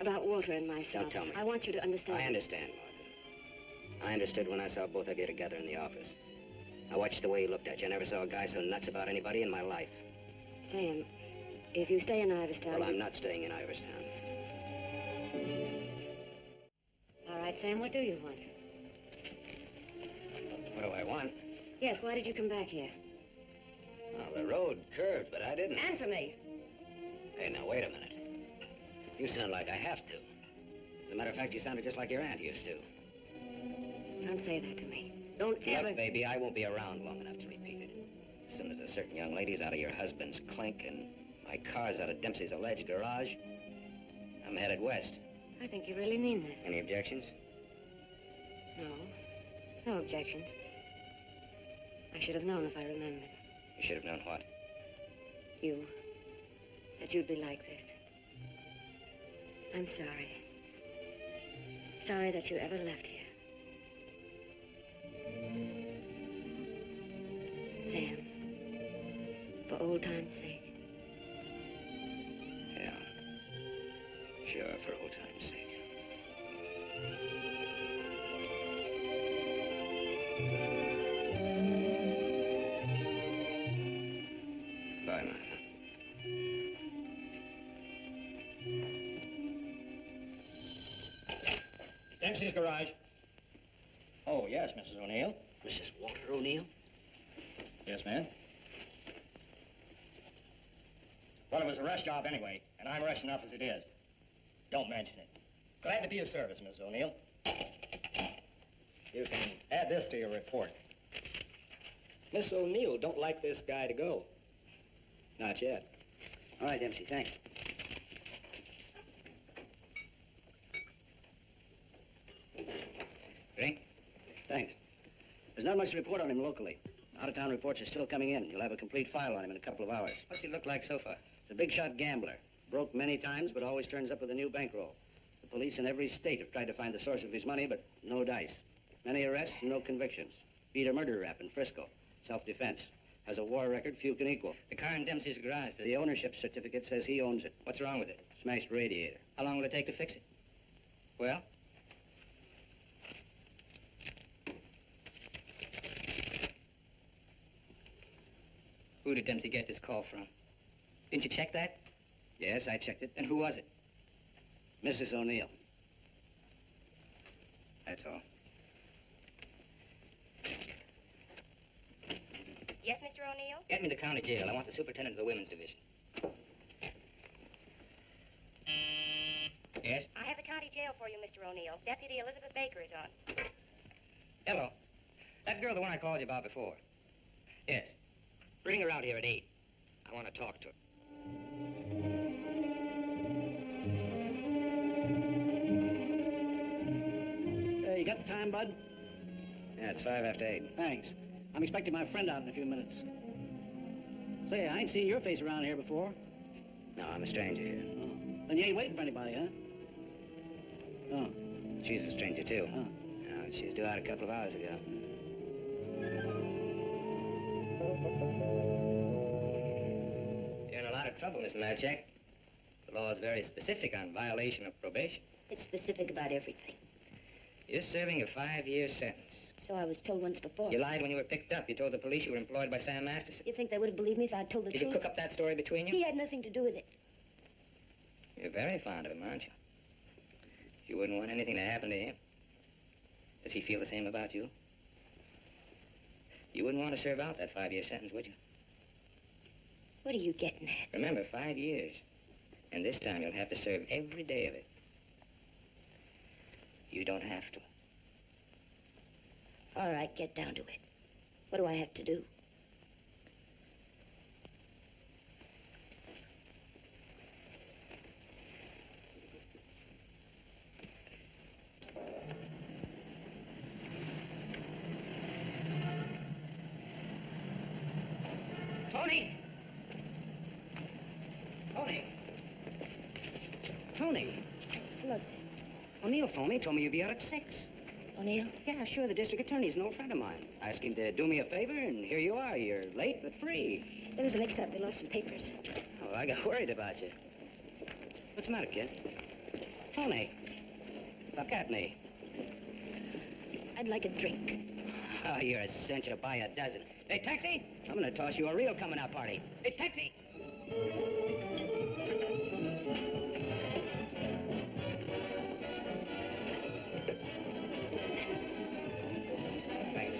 A: About Walter and myself.
C: Don't tell me.
A: I want you to understand.
C: I understand, Martha. I understood when I saw both of you together in the office. I watched the way he looked at you. I never saw a guy so nuts about anybody in my life.
A: Sam, if you stay in Iverstown...
C: Well, I'm not staying in Iverstown.
A: All right, Sam, what do you want?
C: What do I want?
A: Yes, why did you come back here?
C: Well, the road curved, but I didn't.
A: Answer me.
C: Hey, now, wait a minute. You sound like I have to. As a matter of fact, you sounded just like your aunt used to.
A: Don't say that to me. Don't ever...
C: Look, baby, I won't be around long enough to repeat it. As soon as a certain young lady's out of your husband's clink and my car's out of Dempsey's alleged garage, I'm headed west.
A: I think you really mean that.
C: Any objections?
A: No. No objections. I should have known if I remembered.
C: You should have known what?
A: You. That you'd be like this. I'm sorry. Sorry that you ever left here. Sam, for old time's sake.
C: Yeah. Sure, for old time's sake. Bye, Martha.
G: Dempsey's garage. Oh, yes, Mrs. O'Neill.
C: Mrs. Walter O'Neill?
G: Yes, ma'am. Well, it was a rush job anyway, and I'm rushed enough as it is. Don't mention it. Glad to be of service, Mrs. O'Neill. You can add this to your report. Miss O'Neill don't like this guy to go. Not yet.
C: All right, Dempsey, thanks. Drink?
J: Thanks. There's not much to report on him locally. Out-of-town reports are still coming in. You'll have a complete file on him in a couple of hours.
C: What's he look like so far?
J: He's a big-shot gambler. Broke many times, but always turns up with a new bankroll. The police in every state have tried to find the source of his money, but no dice. Many arrests and no convictions. Beat a murder rap in Frisco. Self-defense. Has a war record few can equal.
F: The car in Dempsey's garage.
J: The ownership certificate says he owns it.
F: What's wrong with it?
J: Smashed radiator.
F: How long will it take to fix it? Well? Who did Dempsey get this call from? Didn't you check that?
J: Yes, I checked it.
F: Then who was it?
J: Mrs. O'Neill.
F: That's all.
B: Yes, Mr. O'Neill?
F: Get me to county jail. I want the superintendent of the women's division. Yes?
B: I have the county jail for you, Mr. O'Neill. Deputy Elizabeth Baker is on.
F: Hello. That girl, the one I called you about before. Yes. Bring her out here at 8. I want to talk to her.
J: You got the time, Bud?
I: Yeah, it's 5 after 8.
J: Thanks. I'm expecting my friend out in a few minutes. Say, I ain't seen your face around here before.
I: No, I'm a stranger here.
J: Oh. Then you ain't waiting for anybody, huh? Oh.
I: She's a stranger, too.
J: Oh.
I: She was due out a couple of hours ago.
F: You're in a lot of trouble, Miss Marchek. The law is very specific on violation of probation.
A: It's specific about everything.
F: You're serving a 5-year sentence.
A: So I was told once before.
F: You lied when you were picked up. You told the police you were employed by Sam Masterson.
A: You think they would have believed me if I'd told the
F: Did
A: truth?
F: you cook up that story between you?
A: He had nothing to do with it.
F: You're very fond of him, aren't you? You wouldn't want anything to happen to him. Does he feel the same about you? You wouldn't want to serve out that 5-year sentence, would you?
A: What are you getting at?
F: Remember, 5 years. And this time you'll have to serve every day of it. You don't have to.
A: All right, get down to it. What do I have to do?
F: Tony! Tony!
C: Tony,
A: Hello, sir.
C: O'Neill phoned me, told me you'd be out at 6.
A: O'Neill?
C: Yeah, sure, the district attorney's an old friend of mine. I asked him to do me a favor, and here you are. You're late, but free.
A: There was a mix-up. They lost some papers.
C: Oh, I got worried about you. What's the matter, kid? Tony, look at me.
A: I'd like a drink.
C: Oh, you're a cinch. I'll buy a dozen. Hey, taxi! I'm gonna toss you a real coming-out party. Hey, taxi! Thanks.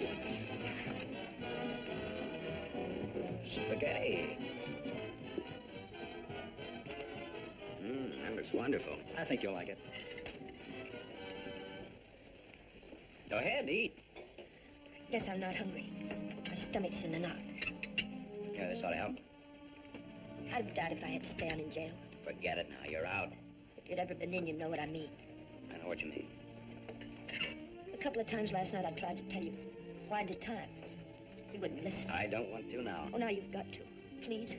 C: Spaghetti. That looks wonderful.
J: I think you'll like it.
C: Go ahead, eat.
A: Guess I'm not hungry. My stomach's in a knot.
C: Yeah, this ought to help.
A: I'd doubt if I had to stay on in jail.
C: Forget it now. You're out.
A: If you'd ever been in, you'd know what I mean.
C: I know what you mean.
A: A couple of times last night I tried to tell you. Why'd the time? You wouldn't listen.
C: I don't want to now.
A: Oh, now you've got to. Please.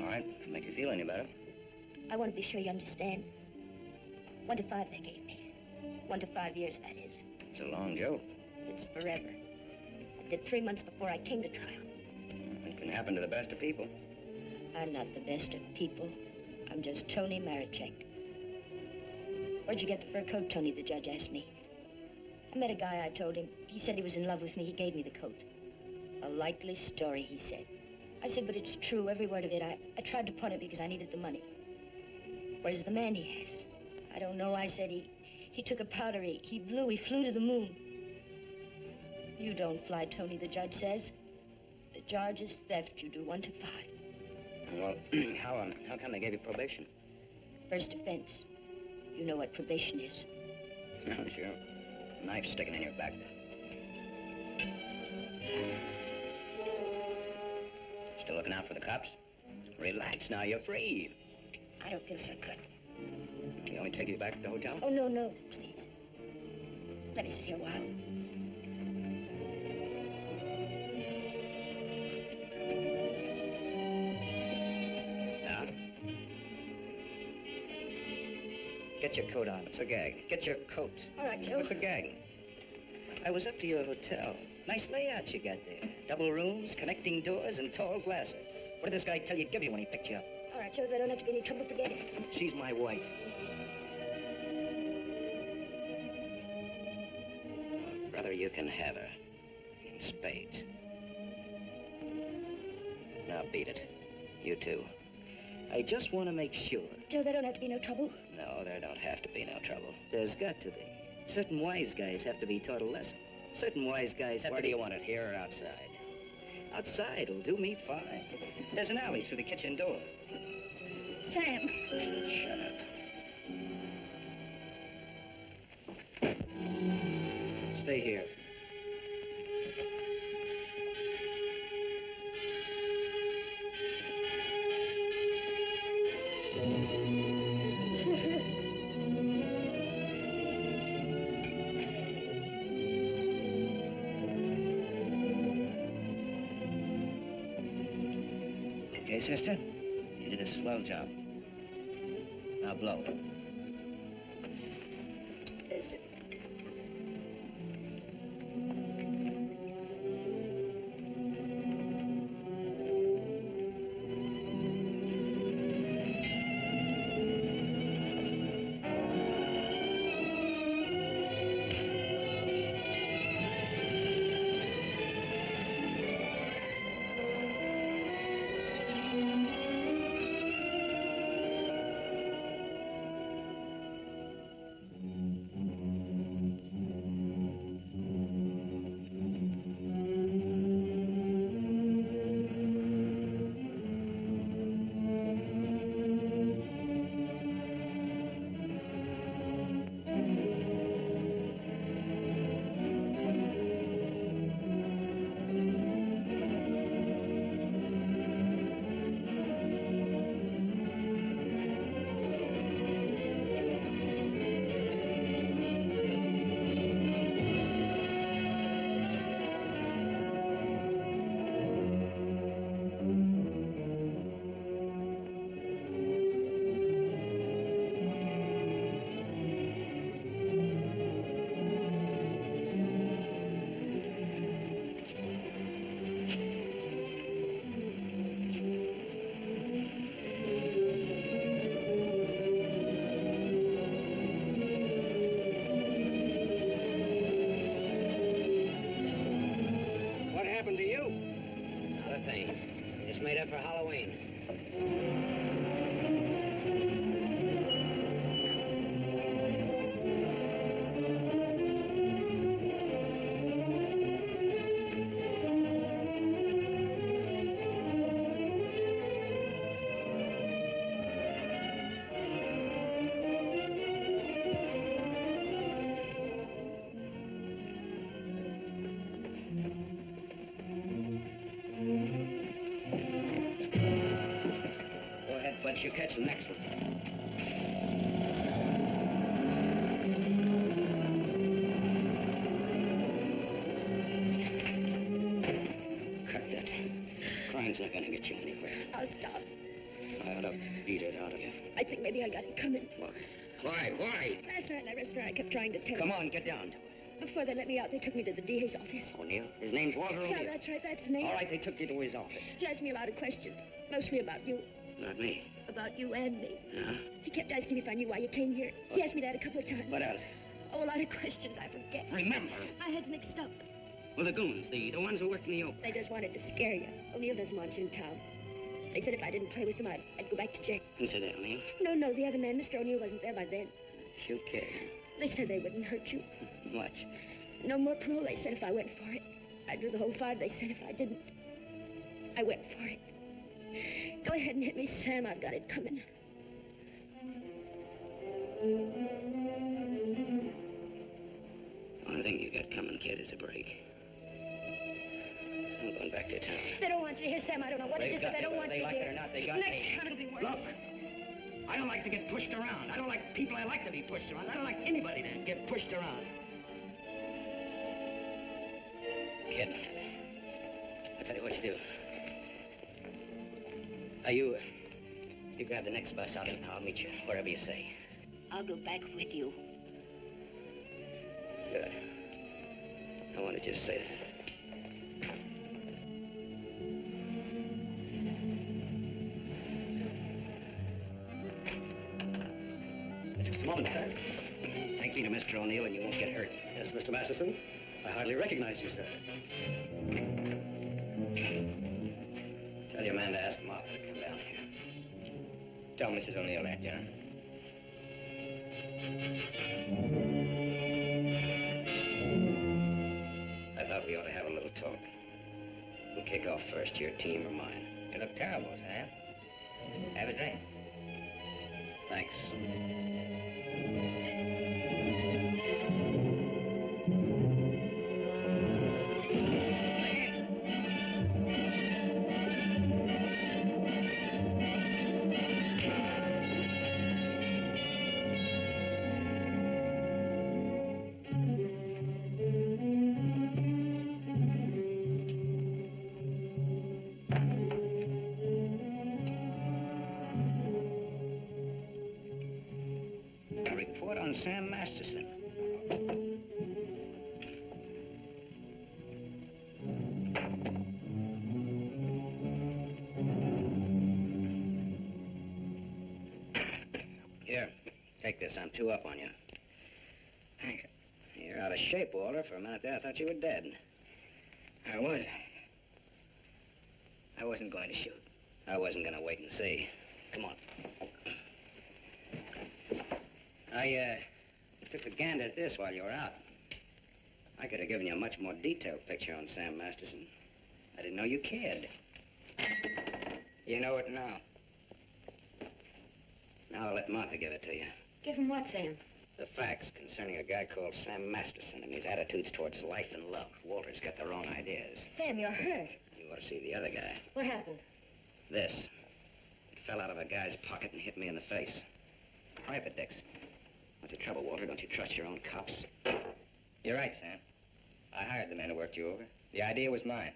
C: All right, if it make you feel any better.
A: I want to be sure you understand. 1 to 5 they gave me. 1 to 5 years, that is.
C: It's a long joke.
A: It's forever. I did 3 months before I came to trial.
C: It can happen to the best of people.
A: I'm not the best of people. I'm just Tony Marichek. Where'd you get the fur coat, Tony? The judge asked me. I met a guy, I told him. He said he was in love with me. He gave me the coat. A likely story, he said. I said, but it's true, every word of it. I tried to pawn it because I needed the money. Where's the man, he asked. I don't know, I said. He took a powder, he blew, he flew to the moon. You don't fly, Tony, the judge says. The charge is theft. You do 1 to 5.
C: Well, how come they gave you probation?
A: First offense. You know what probation is.
C: Oh, sure. Knife sticking in your back. Still looking out for the cops? Relax now, you're free.
A: I don't feel so good.
C: You want me to take you back to the hotel?
A: Oh, no, please. Let me sit here a while.
C: Now? Get your coat on. It's a gag. Get your coat.
A: All right, Joe.
C: What's a gag? I was up to your hotel.
J: Nice layout you got there. Double rooms, connecting doors, and tall glasses. What did this guy tell you to give you when he picked you up?
E: All right, shows I don't have to be any trouble to get it.
J: She's my wife.
C: Brother, you can have her. In spades. Now beat it. You too.
J: I just want to make sure.
E: Joe, there don't have to be no trouble.
C: No, there don't have to be no trouble.
J: There's got to be. Certain wise guys have to be taught a lesson. Certain wise guys have
C: Where
J: to
C: do
J: be...
C: you want it, here or outside?
J: Outside will do me fine. There's an alley through the kitchen door.
E: Sam.
C: Shut up.
J: Stay here. Okay, sister? You did a swell job. Now blow.
E: Yes, sir.
J: What happened to you?
C: Not a thing. Just made up for Halloween.
J: Go ahead, Butch. You catch the next one. Cut that. Crying's not gonna get you anywhere.
E: I'll stop.
J: I ought to beat it out of you.
E: I think maybe I got it coming.
J: Why? Why?
E: Last night in that restaurant, I kept trying to tell
J: Come
E: you.
J: on, get down to it.
E: Before they let me out, they took me to the DA's office.
J: O'Neill? His name's Walter O'Neill.
E: Yeah, that's right, that's his name.
J: All right, they took you to his office.
E: He asked me a lot of questions, mostly about you.
J: Not me.
E: About you and me.
J: Huh?
E: He kept asking me if I knew why you came here. He asked me that a couple of times.
J: What else?
E: Oh, a lot of questions I forget.
J: Remember.
E: I had mixed up.
J: Well, the goons, the ones who work in the open.
E: They just wanted to scare you. O'Neill doesn't want you in town. They said if I didn't play with them, I'd go back to jail.
J: Who said that, O'Neill?
E: No, the other man, Mr. O'Neill, wasn't there by then.
J: You care.
E: They said they wouldn't hurt you.
J: Much.
E: No more parole, they said, if I went for it. I'd do the whole 5, they said, if I didn't. I went for it. Go ahead and hit me, Sam. I've got it coming.
J: One thing you got coming, kid, is a break. I'm going back to town.
E: They don't want you here, Sam. I don't know what it is, but they don't want you
J: Whether they like
E: here.
J: it or not, they got
E: Next
J: me.
E: time it'll be worse.
J: Look, I don't like to get pushed around. I don't like people I like to be pushed around. I don't like anybody to get pushed around. Kid, I'll tell you what you do. You grab the next bus out and I'll meet you wherever you say.
A: I'll go back with you.
J: Good. I want to just say that. Mr. O'Neill, and you won't get hurt.
K: Yes, Mr. Masterson. I hardly recognize you, sir.
J: Tell your man to ask Martha to come down here.
F: Tell Mrs. O'Neill that, John.
J: I thought we ought to have a little talk. Who'll kick off first, your team or mine?
F: You look terrible, Sam. Have a drink.
J: Thanks. A report on Sam Masterson. Here, take this. I'm too up on you.
F: Thanks.
J: You're out of shape, Walter. For a minute there, I thought you were dead.
F: I was. I wasn't going to shoot.
J: I wasn't gonna wait and see. Come on. I took a gander at this while you were out. I could have given you a much more detailed picture on Sam Masterson. I didn't know you cared.
F: You know it now.
J: Now I'll let Martha give it to you.
A: Give him what, Sam?
J: The facts concerning a guy called Sam Masterson and his attitudes towards life and love. Walter's got the wrong ideas.
A: Sam, you're hurt.
J: You ought to see the other guy.
A: What happened?
J: This. It fell out of a guy's pocket and hit me in the face. Private dicks. What's the trouble, Walter? Don't you trust your own cops?
F: You're right, Sam. I hired the man who worked you over. The idea was mine.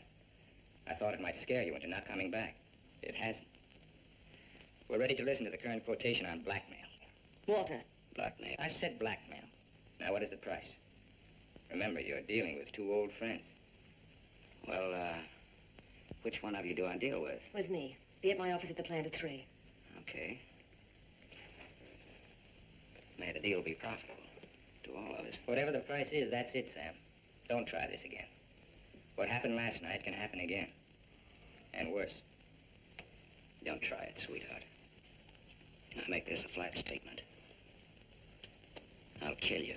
F: I thought it might scare you into not coming back. It hasn't. We're ready to listen to the current quotation on blackmail.
A: Walter.
J: Blackmail.
F: I said blackmail. Now, what is the price? Remember, you're dealing with two old friends.
J: Well, which one of you do I deal with?
A: With me. Be at my office at the plant at 3.
J: Okay. May the deal be profitable to all of us.
F: Whatever the price is, that's it, Sam. Don't try this again. What happened last night can happen again. And worse.
J: Don't try it, sweetheart. I'll make this a flat statement. I'll kill you.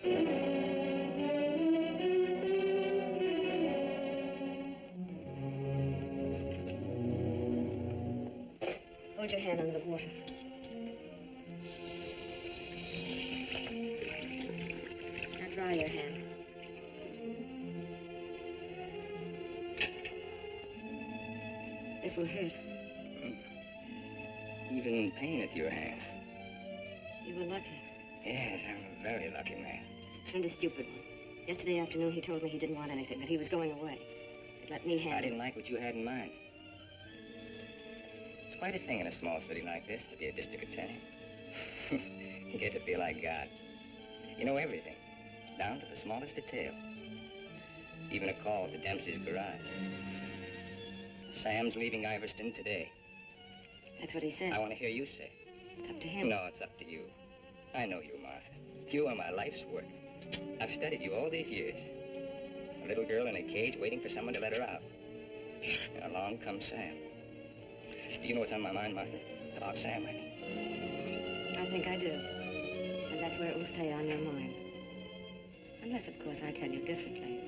A: Hold your hand under the water. Now dry your hand. This will hurt.
F: Even in pain at your hands.
A: You were lucky.
F: Yes, I'm a very lucky man.
A: And a stupid one. Yesterday afternoon, he told me he didn't want anything, that he was going away. He'd let me handle
F: I didn't like what you had in mind. It's quite a thing in a small city like this to be a district attorney. You get to feel like God. You know everything, down to the smallest detail. Even a call to Dempsey's garage. Sam's leaving Iverston today.
A: That's what he said.
F: I want to hear you say.
A: It's up to him.
F: No, it's up to you. I know you, Martha. You are my life's work. I've studied you all these years. A little girl in a cage waiting for someone to let her out. And along comes Sam. Do you know what's on my mind, Martha? About Sam, I mean.
A: I think I do. And that's where it will stay on your mind. Unless, of course, I tell you differently.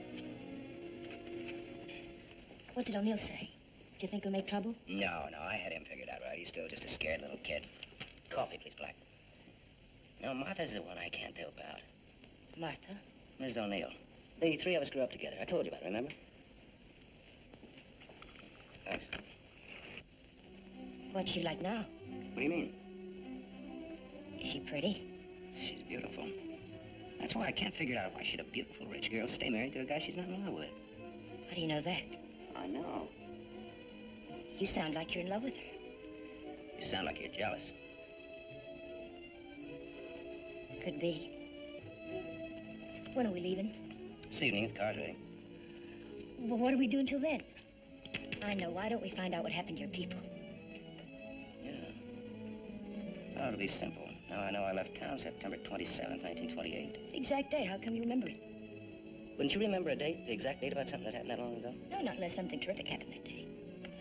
A: What did O'Neill say? Do you think he'll make trouble?
J: No, I had him figured out right. He's still just a scared little kid. Coffee, please, Black. No, Martha's the one I can't help out.
A: Martha?
J: Mrs. O'Neill. The 3 of us grew up together. I told you about it, remember? Thanks.
A: What's she like now?
J: What do you mean?
A: Is she pretty?
J: She's beautiful. That's why I can't figure out why should a beautiful rich girl stay married to a guy she's not in love with.
A: How do you know that?
J: I know.
A: You sound like you're in love with her.
J: You sound like you're jealous.
A: Could be. When are we leaving?
J: This evening, the car's ready.
A: Well, what do we do until then? I know. Why don't we find out what happened to your people?
J: Yeah. That ought to be simple. Now I know I left town September 27th, 1928.
A: The exact date. How come you remember it?
J: Wouldn't you remember a date, the exact date about something that happened that long ago?
A: No, not unless something terrific happened that day.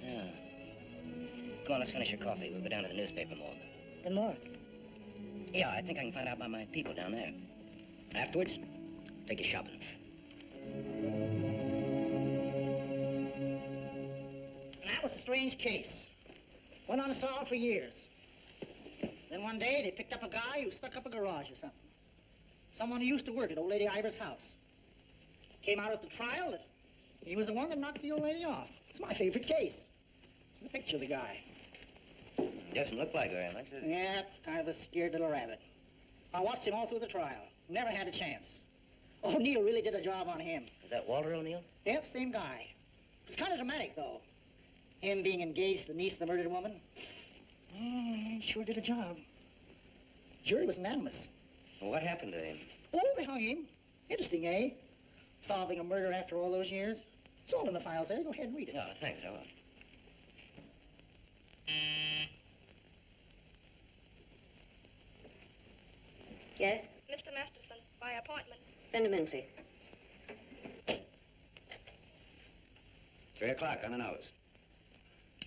J: Yeah. Come on, let's finish your coffee. We'll go down to the newspaper morgue.
A: The morgue.
J: Yeah, I think I can find out about my people down there. Afterwards, take you shopping.
L: That was a strange case. Went unsolved for years. Then one day they picked up a guy who stuck up a garage or something. Someone who used to work at old lady Ivers' house. Came out at the trial that he was the one that knocked the old lady off. It's my favorite case. The picture of the guy.
J: Doesn't look like very much, does it?
L: Yeah, kind of a scared little rabbit. I watched him all through the trial. Never had a chance. O'Neill really did a job on him.
J: Is that Walter O'Neill?
L: Yep, same guy. It's kind of dramatic, though. Him being engaged to the niece of the murdered woman. He sure did a job. Jury was unanimous.
J: Well, what happened to him?
L: Oh, they hung him. Interesting, eh? Solving a murder after all those years. It's all in the files there. Go ahead and read it.
J: Oh, thanks, I will.
A: Yes?
B: Mr. Masterson, by appointment.
A: Send him in, please.
J: 3 o'clock on the nose.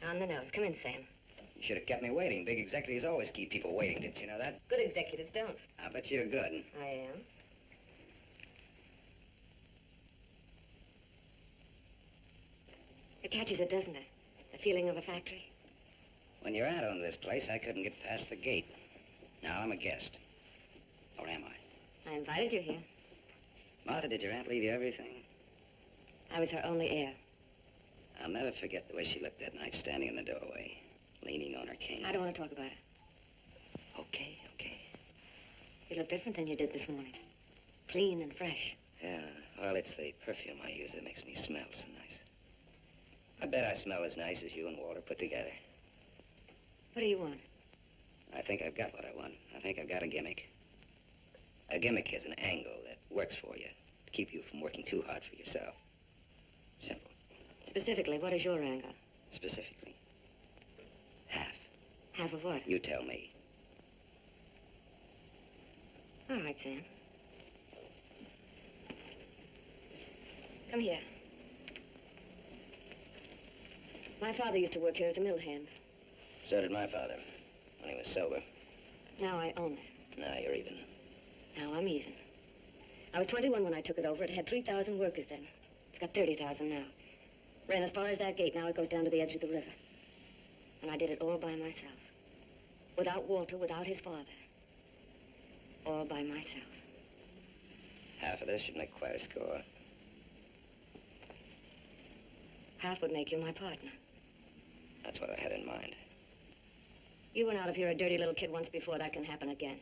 A: On the nose. Come in, Sam.
J: You should have kept me waiting. Big executives always keep people waiting. Didn't you know that?
A: Good executives don't.
J: I bet you're good.
A: I am. It catches it, doesn't it? The feeling of a factory.
J: When you're out on this place, I couldn't get past the gate. Now I'm a guest. Or am I?
A: I invited you here.
J: Martha, did your aunt leave you everything?
A: I was her only heir.
J: I'll never forget the way she looked that night standing in the doorway, leaning on her cane.
A: I don't want to talk about it.
J: Okay, okay.
A: You look different than you did this morning. Clean and fresh.
J: Yeah, well, it's the perfume I use that makes me smell so nice. I bet I smell as nice as you and Walter put together.
A: What do you want?
J: I think I've got what I want. I think I've got a gimmick. A gimmick is an angle that works for you to keep you from working too hard for yourself. Simple.
A: Specifically, what is your angle?
J: Specifically, half.
A: Half of what?
J: You tell me.
A: All right, Sam. Come here. My father used to work here as a mill hand.
J: So did my father, when he was sober.
A: Now I own it.
J: Now you're even.
A: Now I'm even. I was 21 when I took it over. It had 3,000 workers then. It's got 30,000 now. Ran as far as that gate. Now it goes down to the edge of the river. And I did it all by myself. Without Walter, without his father. All by myself.
J: Half of this should make quite a score.
A: Half would make you my partner.
J: That's what I had in mind.
A: You went out of here a dirty little kid once before. That can happen again.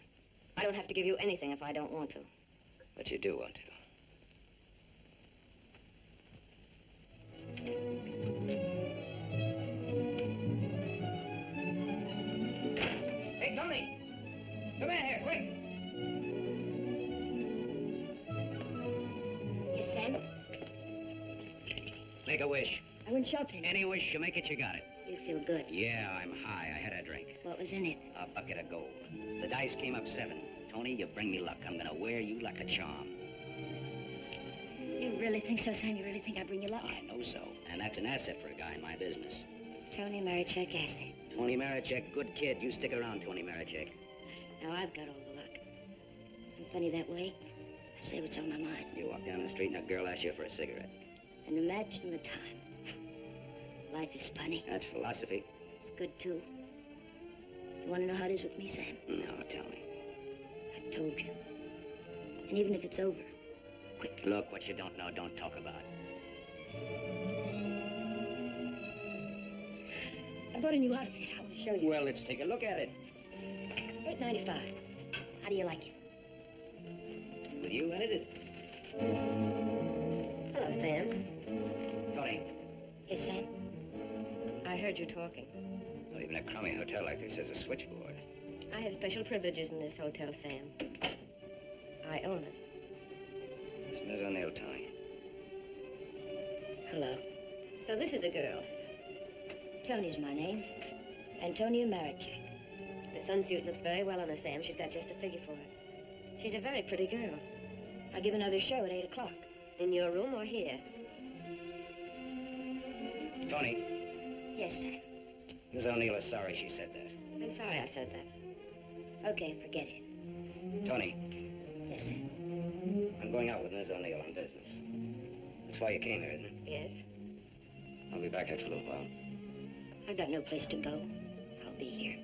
A: I don't have to give you anything if I don't want to.
J: But you do want to.
C: Hey, Tony! Come in here, quick!
A: Yes, Sam?
J: Make a wish.
A: I went shopping.
J: Any wish you make it, you got it.
A: You feel good.
J: Yeah, I'm high. I had a drink.
A: What was in it?
J: A bucket of gold. The dice came up 7. Tony, you bring me luck. I'm gonna wear you like a charm.
A: You really think so, Sam? You really think I bring you luck?
J: I know so. And that's an asset for a guy in my business.
A: Tony Marichek asset.
J: Tony Marichek, good kid. You stick around, Tony Marichek.
A: Now I've got all the luck. I'm funny that way. I say what's on my mind.
J: You walk down the street and a girl asks you for a cigarette.
A: And imagine the time. Life is funny.
J: That's philosophy.
A: It's good, too. You want to know how it is with me, Sam?
J: No, tell me.
A: I've told you. And even if it's over, quick.
J: Look, what you don't know, don't talk about.
A: I bought a new outfit. I want to show you.
J: Well, let's take a look at it.
A: $8.95. How do you like it?
J: With you in it?
A: Hello, Sam.
J: Tony.
A: Yes, Sam? I heard you talking.
J: Not even a crummy hotel like this has a switchboard.
A: I have special privileges in this hotel, Sam. I own it.
J: It's Miss O'Neill, Tony.
A: Hello. So this is the girl. Tony's my name. Antonia Marichek. This sunsuit looks very well on her, Sam. She's got just the figure for it. She's a very pretty girl. I'll give another show at 8 o'clock. In your room or here?
J: Tony,
E: Yes, sir.
J: Miss O'Neill is sorry she said that.
A: I'm sorry I said that. Okay, forget it.
J: Tony,
E: Yes, sir.
J: I'm going out with Miss O'Neill on business. That's why you came here, isn't it?
A: Yes?
J: I'll be back after a little while.
A: I've got no place to go. I'll be here.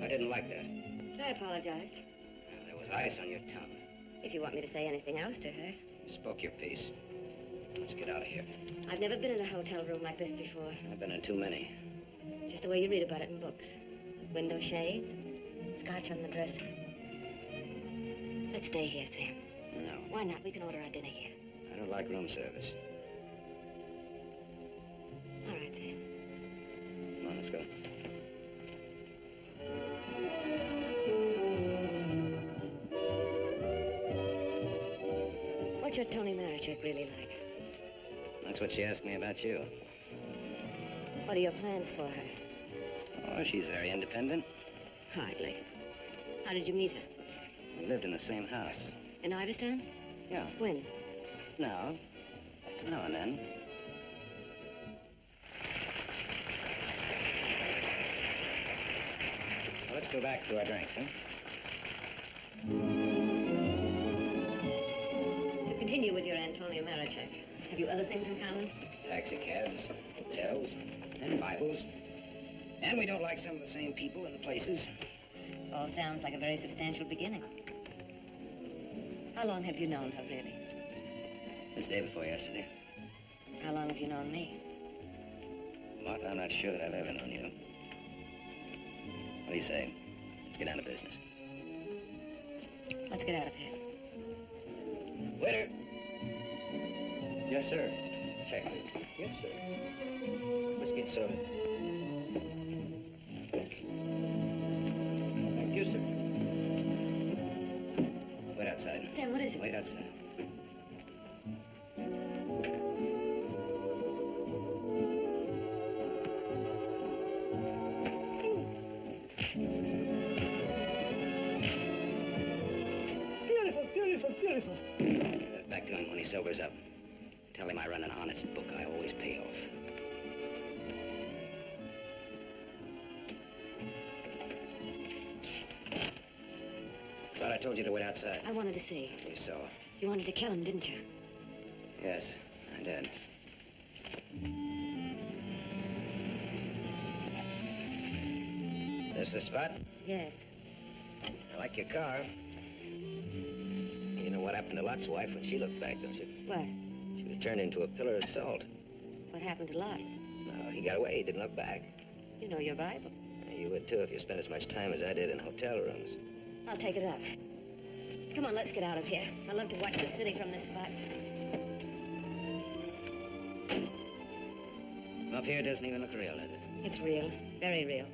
J: I didn't like that.
A: I apologized.
J: There was ice on your tongue.
A: If you want me to say anything else to her.
J: You spoke your piece. Let's get out of here.
A: I've never been in a hotel room like this before.
J: I've been in too many.
A: Just the way you read about it in books. Window shade, scotch on the dresser. Let's stay here, Sam.
J: No,
A: Why not? We can order our dinner here.
J: I don't like room service.
A: All right, Sam.
J: Come on, let's go.
A: What's your Tony Marichek really like?
J: That's what she asked me about you.
A: What are your plans for her?
J: Oh, she's very independent.
A: Hardly. How did you meet her?
J: We lived in the same house.
A: In Iverstown?
J: Yeah.
A: When?
J: Now and then. Well, let's go back to our drinks, huh?
A: To continue with your Antonio Marichek, have you other things in common?
J: Taxicabs, hotels, and Bibles. And we don't like some of the same people and the places.
A: All sounds like a very substantial beginning. How long have you known her, really?
J: Since day before yesterday.
A: How long have you known me?
J: Martha, I'm not sure that I've ever known you. What do you say? Let's get down to business.
A: Let's get out of here.
J: Waiter!
K: Yes, sir.
J: Check, please.
K: Yes, sir.
J: Whiskey and soda.
K: Thank you, sir.
J: Wait outside.
A: Sam, what is it?
J: Wait outside.
L: Beautiful.
J: Back to him when he sobers up. Tell him I run an honest book. I always pay off. Thought I told you to wait outside.
A: I wanted to see.
J: You saw.
A: You wanted to kill him, didn't you?
J: Yes, I did. This the spot?
A: Yes.
J: I like your car. You know what happened to Lot's wife when she looked back, don't you?
A: What?
J: She was turned into a pillar of salt.
A: What happened to Lot?
J: No, he got away. He didn't look back.
A: You know your Bible.
J: You would, too, if you spent as much time as I did in hotel rooms.
A: I'll take it up. Come on, let's get out of here. I love to watch the city from this spot.
J: Up here doesn't even look real, does it?
A: It's real. Very real.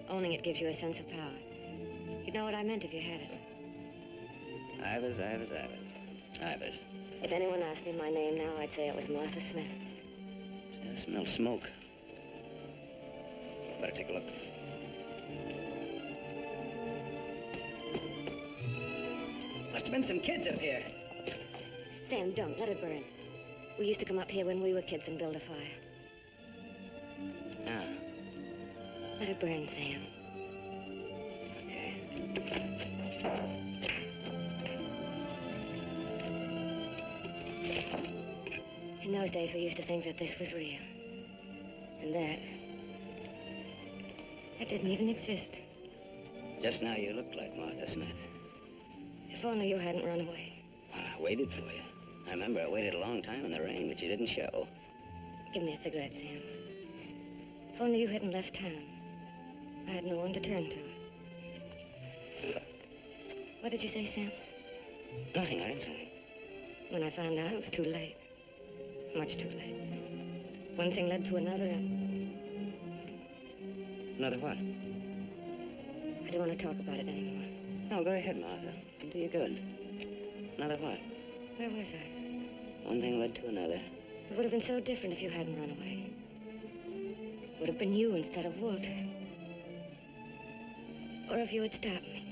A: Owning it gives you a sense of power. You'd know what I meant if you had it.
J: Ivers. Ivers.
A: If anyone asked me my name now, I'd say it was Martha Smith.
J: I smell smoke. Better take a look. Must have been some kids up here.
A: Sam, don't. Let it burn. We used to come up here when we were kids and build a fire.
J: Ah,
A: Let it burn, Sam.
J: okay.
A: In those days, we used to think that this was real. And that didn't even exist.
J: Just now you looked like Martha Smith.
A: If only you hadn't run away.
J: Well, I waited for you. I remember I waited a long time in the rain, but you didn't show.
A: Give me a cigarette, Sam. If only you hadn't left town. I had no one to turn to. What did you say, Sam?
J: Nothing, I didn't say.
A: When I found out, it was too late. Much too late. One thing led to another, and
J: Another what?
A: I don't want to talk about it anymore.
J: No, go ahead, Martha. It'll do you good. Another what?
A: Where was I?
J: One thing led to another.
A: It would have been so different if you hadn't run away. would have been you instead of Walter. Or if you had stopped me.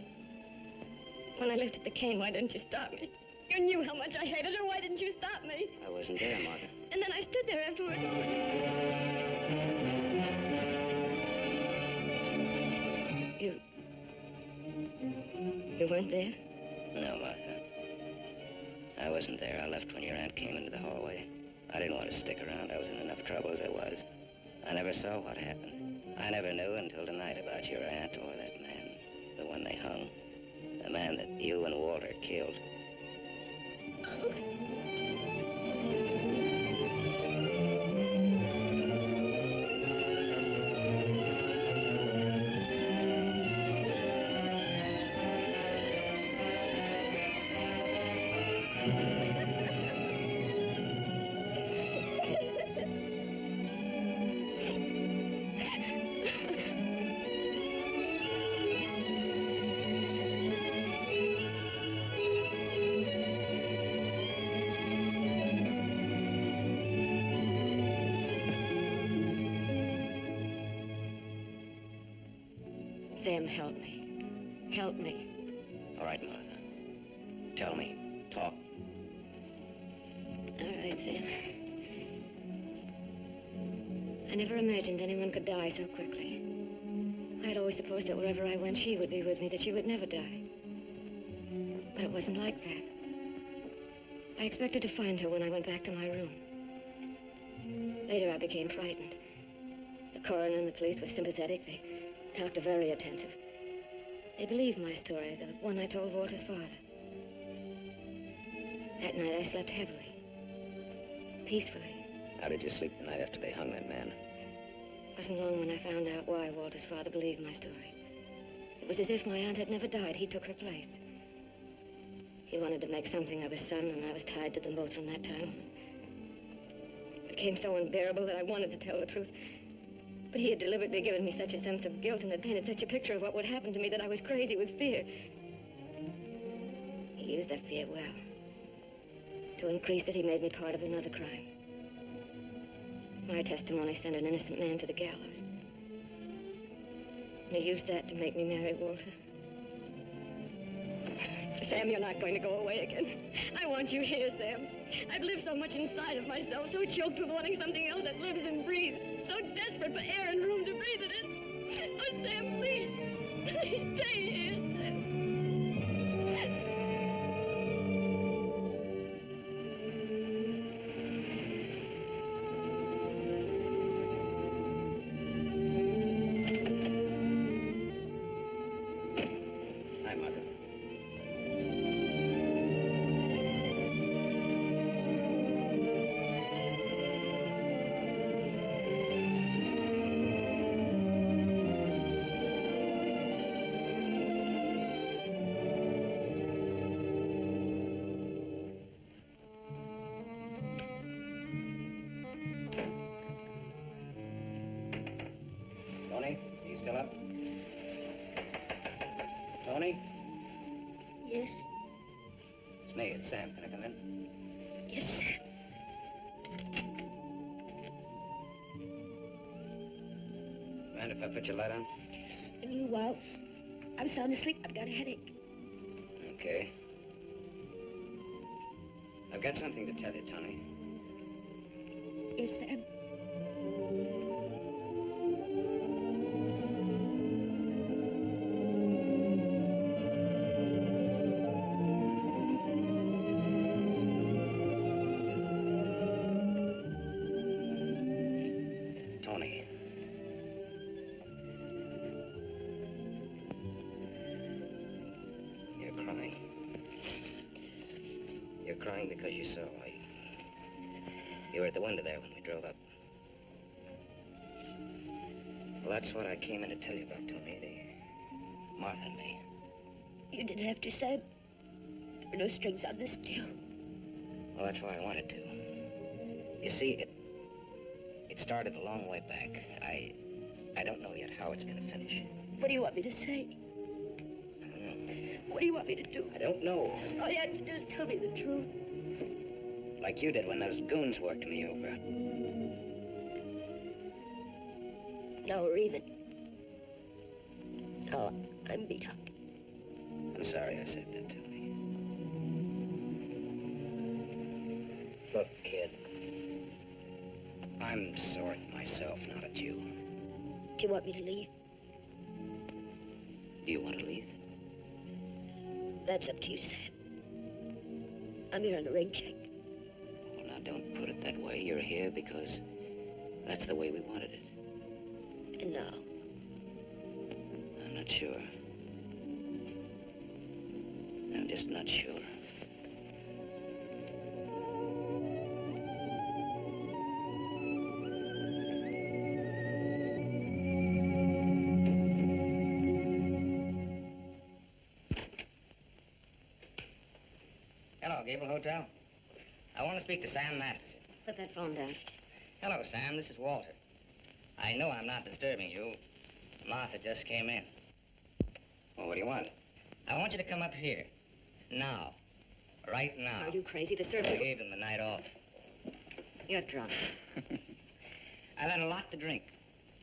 A: When I lifted the cane, why didn't you stop me? You knew how much I hated her. Why didn't you stop me?
J: I wasn't there, Martha.
A: And then I stood there afterwards. You weren't there?
J: No, Martha. I wasn't there. I left when your aunt came into the hallway. I didn't want to stick around. I was in enough trouble as I was. I never saw what happened. I never knew until tonight about your aunt or that man, the one they hung. The man that you and Walter killed.
A: Sam, help me. Help me.
J: All right, Martha. Tell me. Talk.
A: All right, Sam. I never imagined anyone could die so quickly. I'd always supposed that wherever I went, she would be with me, that she would never die. But it wasn't like that. I expected to find her when I went back to my room. Later, I became frightened. The coroner and the police were sympathetic. They talked very attentive. They believed my story, the one I told Walter's father. That night, I slept heavily. Peacefully.
J: How did you sleep the night after they hung that man?
A: It wasn't long when I found out why Walter's father believed my story. It was as if my aunt had never died. He took her place. He wanted to make something of his son, and I was tied to them both from that time on. It became so unbearable that I wanted to tell the truth. But he had deliberately given me such a sense of guilt and had painted such a picture of what would happen to me that I was crazy with fear. He used that fear well. To increase it, he made me part of another crime. My testimony sent an innocent man to the gallows. And he used that to make me marry Walter. Sam, you're not going to go away again. I want you here, Sam. I've lived so much inside of myself, so choked with wanting something else that lives and breathes, so desperate for air and room to breathe it in. Oh, Sam, please. Please stay here, Sam.
J: Hi, Mother. Tony, are you still up? Tony?
A: Yes?
J: It's me, it's Sam. Can I come in?
A: Yes, Sam.
J: Mind if I put your light on?
A: A little while. I'm sound asleep. I've got a headache.
J: Okay. I've got something to tell you, Tony.
A: Yes, Sam.
J: Tony. You're crying. You're crying because you saw. You were at the window there when we drove up. Well, that's what I came in to tell you about, Tony. The Martha and me.
A: You didn't have to, Sam. There were no strings on this deal.
J: Well, that's why I wanted to. You see, it started a long way back. I don't know yet how it's going to finish.
A: What do you want me to say?
J: I don't know.
A: What do you want me to do?
J: I don't know.
A: All you have to do is tell me the truth.
J: Like you did when those goons worked me over.
A: Now we're even. Oh, I'm beat up.
J: I'm sorry I said that, Tony.
C: Look, kid.
J: I'm sore at myself, not at you.
A: Do you want me to leave?
J: Do you want to leave?
A: That's up to you, Sam. I'm here on a rain check.
J: Well, now, don't put it that way. You're here because that's the way we wanted it.
A: And now?
J: I'm not sure. I'm just not sure.
F: Hello, Gable Hotel. I want to speak to Sam Masterson.
A: Put that phone down.
F: Hello, Sam. This is Walter. I know I'm not disturbing you. Martha just came in.
J: Well, what do you want?
F: I want you to come up here. Now. Right now.
A: Are you crazy? The
F: I
A: servant...
F: gave them the night off.
A: You're drunk.
F: I've had a lot to drink,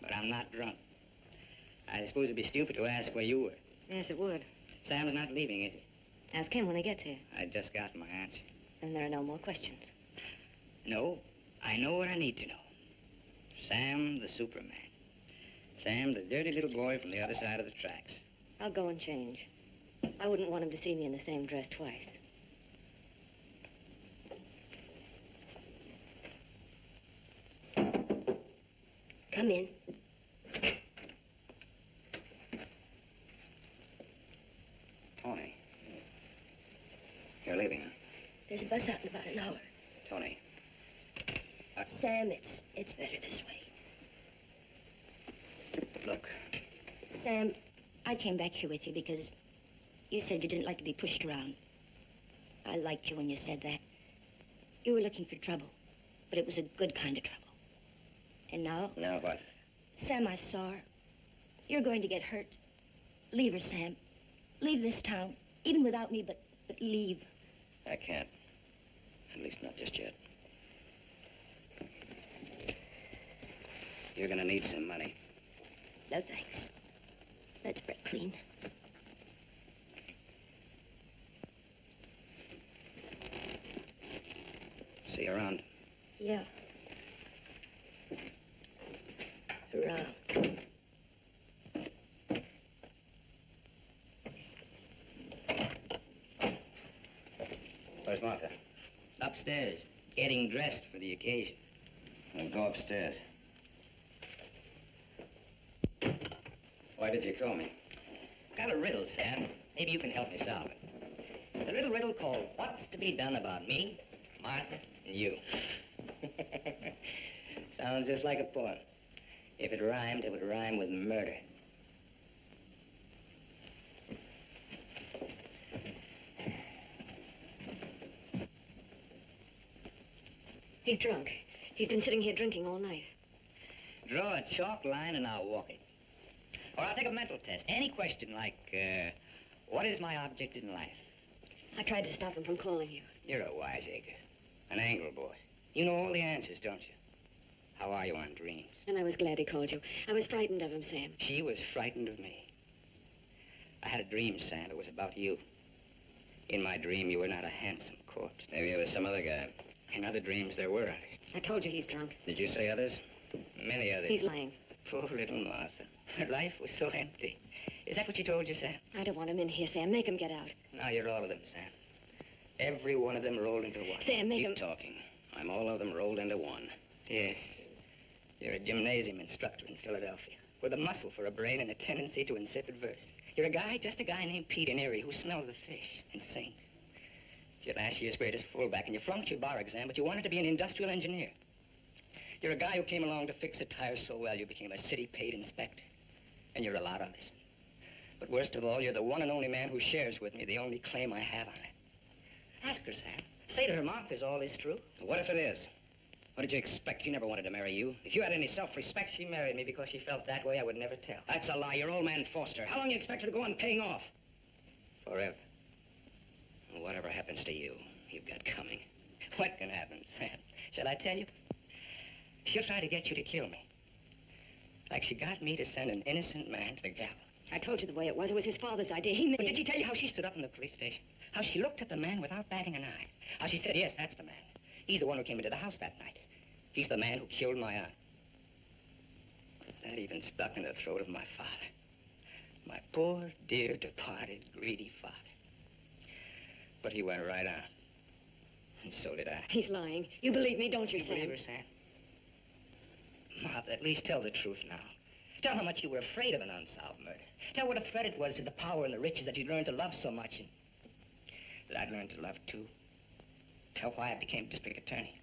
F: but I'm not drunk. I suppose it'd be stupid to ask where you were.
A: Yes, it would.
F: Sam's not leaving, is he?
A: Ask him when he gets here.
F: I just got my answer.
A: Then there are no more questions.
F: No, I know what I need to know. Sam the Superman. Sam the dirty little boy from the other side of the tracks.
A: I'll go and change. I wouldn't want him to see me in the same dress twice. Come in.
J: Tony. You're leaving, huh?
A: There's a bus out in about an hour.
J: Tony.
A: Sam, it's better this way.
J: Look.
A: Sam, I came back here with you because you said you didn't like to be pushed around. I liked you when you said that. You were looking for trouble, but it was a good kind of trouble. And now?
J: Now what?
A: Sam, I saw her. You're going to get hurt. Leave her, Sam. Leave this town, even without me, but leave.
J: I can't. At least not just yet. You're gonna need some money.
A: No, thanks. That's spread clean.
J: See you around.
A: Yeah. Around.
J: Where's Martha?
F: Upstairs, getting dressed for the occasion.
J: Well, go upstairs. Why did you call me?
F: Got a riddle, Sam. Maybe you can help me solve it. It's a little riddle called What's to be Done About Me, Martha, and You. Sounds just like a poem. If it rhymed, it would rhyme with murder.
A: He's drunk. He's been sitting here drinking all night.
F: Draw a chalk line and I'll walk it. Or I'll take a mental test. Any question like, what is my object in life?
A: I tried to stop him from calling you.
F: You're a wiseacre. An angle boy. You know all the answers, don't you? How are you on dreams?
A: And I was glad he called you. I was frightened of him, Sam.
F: She was frightened of me. I had a dream, Sam. It was about you. In my dream, you were not a handsome corpse.
J: Maybe it was some other guy.
F: In other dreams, there were others.
A: I told you he's drunk.
J: Did you say others?
F: Many others.
A: He's lying.
F: Poor little Martha. Her life was so empty. Is that what you told you, Sam?
A: I don't want him in here, Sam. Make him get out.
F: Now you're all of them, Sam. Every one of them rolled into one.
A: Sam, make
J: Keep
A: him...
J: talking. I'm all of them rolled into one.
F: Yes. You're a gymnasium instructor in Philadelphia with a muscle for a brain and a tendency to insipid verse. You're a guy, just a guy named Pete in Erie who smells of fish and sings. You're last year's greatest fullback and you flunked your bar exam, but you wanted to be an industrial engineer. You're a guy who came along to fix a tire so well you became a city-paid inspector. And you're a lot of this. But worst of all, you're the one and only man who shares with me the only claim I have on it. Ask her, Sam. Say to her, Martha's all this true.
J: What if it is? What did you expect? She never wanted to marry you. If you had any self-respect,
F: She married me because she felt that way I would never tell.
J: That's a lie. You're old man Foster. How long you expect her to go on paying off?
F: Forever.
J: Well, whatever happens to you, you've got coming.
F: What can happen, Sam? Shall I tell you? She'll try to get you to kill me. Like she got me to send an innocent man to the gallows.
A: I told you the way it was. It was his father's idea. He made
F: But did she tell you how she stood up in the police station? How she looked at the man without batting an eye? How she said, yes, that's the man. He's the one who came into the house that night. He's the man who killed my aunt. That even stuck in the throat of my father. My poor, dear, departed, greedy father. But he went right on. And so did I.
A: He's lying. You believe me, don't you,
F: You
A: Sam?
F: believe her, Sam? Martha, at least tell the truth now. Tell how much you were afraid of an unsolved murder. Tell what a threat it was to the power and the riches that you'd learned to love so much and that I'd learned to love too. Tell why I became district attorney.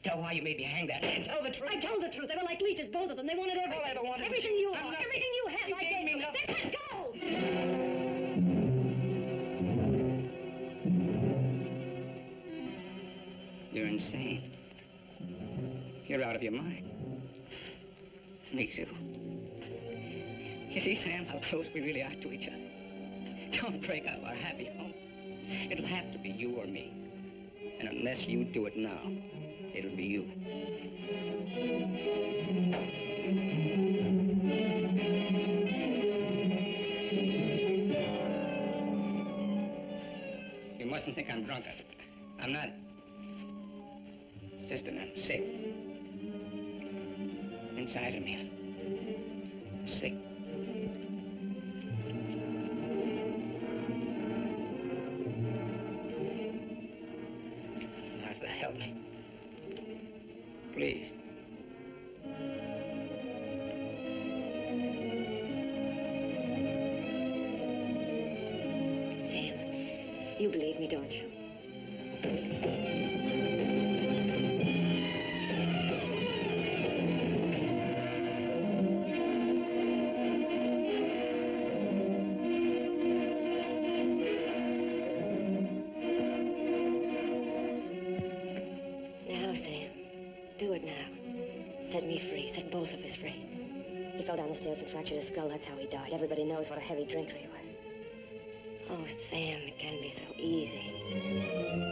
F: Tell why you made me hang that man. Tell the truth.
A: I told the truth. They were like leeches, both of them. They wanted everything.
F: All I ever wanted was
A: everything
F: you.
A: you
F: I'm
A: are,
F: not-
A: everything you have.
F: You
A: I
F: gave
A: gave
F: me
A: them.
F: nothing.
A: Then let go!
F: You're insane. You're out of your mind. Me too. You see, Sam, how close we really are to each other. Don't break up our happy home. It'll have to be you or me. And unless you do it now, it'll be you. You mustn't think I'm drunk. I'm not. It's just that I'm sick. Inside of me. I'm sick. Martha, help me. Please.
A: Sam, you believe me, don't you? Now, Sam, do it now. Set me free. Set both of us free. He fell down the stairs and fractured his skull. That's how he died. Everybody knows what a heavy drinker he was. Oh, Sam, it can be so easy.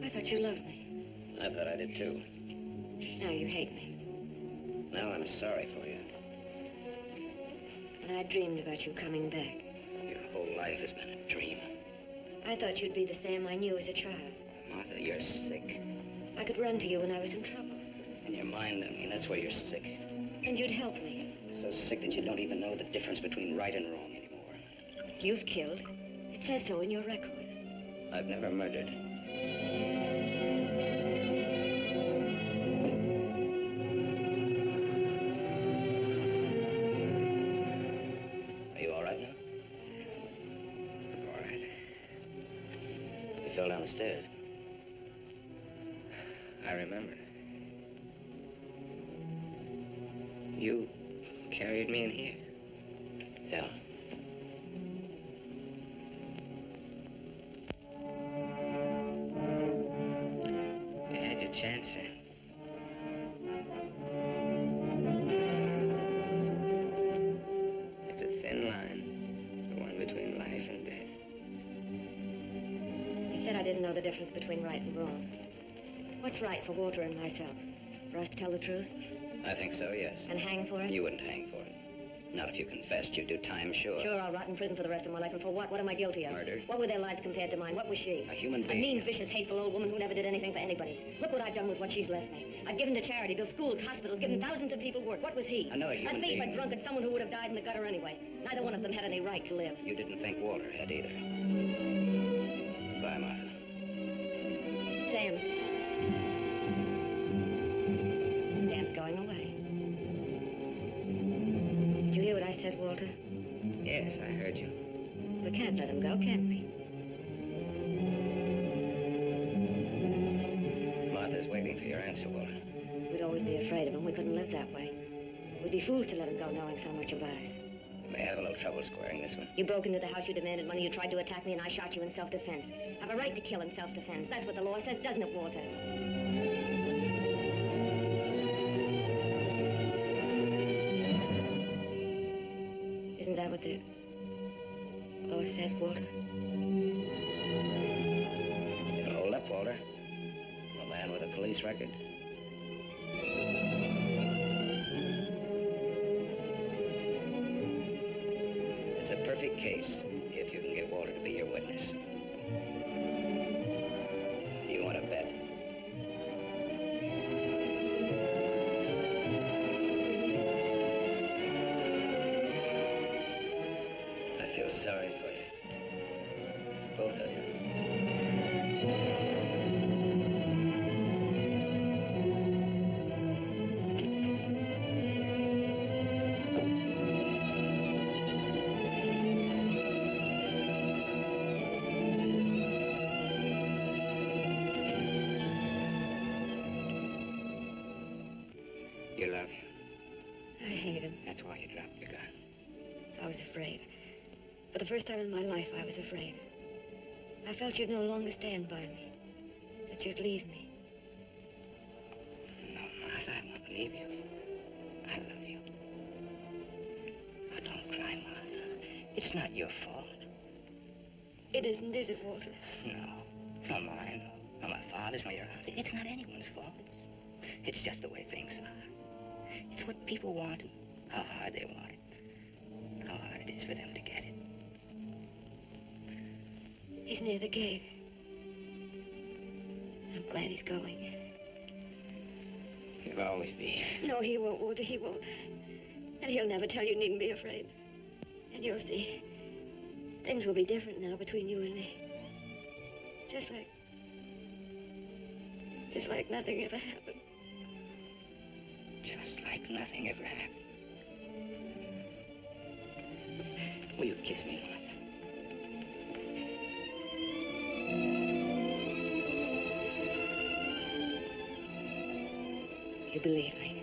A: I thought you loved me.
J: I thought I did too.
A: Now you hate me.
J: Now I'm sorry for you.
A: And I dreamed about you coming back.
J: Your whole life has been a dream.
A: I thought you'd be the Sam I knew as a child.
J: Martha, you're sick.
A: I could run to you when I was in trouble.
J: In your mind, I mean, that's where you're sick.
A: And you'd help me.
J: So sick that you don't even know the difference between right and wrong anymore.
A: You've killed. It says so in your record.
J: I've never murdered. Are you all right now?
F: All right.
J: You fell down the stairs.
F: I remember. You carried me in here.
J: Yeah.
F: You had your chance, Sam. It's a thin line, the one between life and death.
A: He said I didn't know the difference between right and wrong. What's right for Walter and myself? For us to tell the truth
J: I think so, yes.
A: and hang for it?
J: You wouldn't hang for it. Not if you confessed. You'd do time, sure.
A: Sure, I'll rot in prison for the rest of my life. And for what? What am I guilty of?
J: Murder.
A: What were their lives compared to mine? What was she?
J: A human
A: A
J: being.
A: mean, vicious, hateful old woman who never did anything for anybody. Look what I've done with what she's left me. I've given to charity, built schools, hospitals, given thousands of people work. What was he?
J: Another human
A: A thief,
J: being.
A: a drunkard, someone who would have died in the gutter anyway. Neither one of them had any right to live.
J: You didn't think Walter had either. Bye, Martha.
A: Sam. Sam's going away. said, Walter?
J: Yes, I heard you.
A: We can't let him go, can we?
J: Martha's waiting for your answer, Walter.
A: We'd always be afraid of him. We couldn't live that way. We'd be fools to let him go knowing so much about us.
J: We may have a little trouble squaring this one.
A: You broke into the house, you demanded money, you tried to attack me, and I shot you in self-defense. Have a right to kill in self-defense. That's what the law says, doesn't it, Walter? Isn't that what the law says, Walter?
J: You can hold up, Walter. A man with a police record. It's a perfect case if you can get Walter to be your witness. Do you want to bet? I feel sorry for you. Both of you. You love him.
A: I hate him.
J: That's why you dropped your gun.
A: I was afraid. For the first time in my life, I was afraid. I felt you'd no longer stand by me. That you'd leave me.
J: No, Martha, I won't leave you. I love you. Oh, don't cry, Martha. It's not your fault.
A: It isn't, is it, Walter?
J: No. Not mine. Not my father's, nor your aunt's. It's not anyone's fault. It's just the way things are. It's what people want and how hard they want it. How hard it is for them to get it.
A: He's near the gate. I'm glad he's going.
J: He'll always be.
A: No, he won't, Walter, he won't. And he'll never tell you needn't be afraid. And you'll see. Things will be different now between you and me. Just like nothing ever happened.
J: Just like nothing ever happened. Will you kiss me, Martha?
A: You believe me?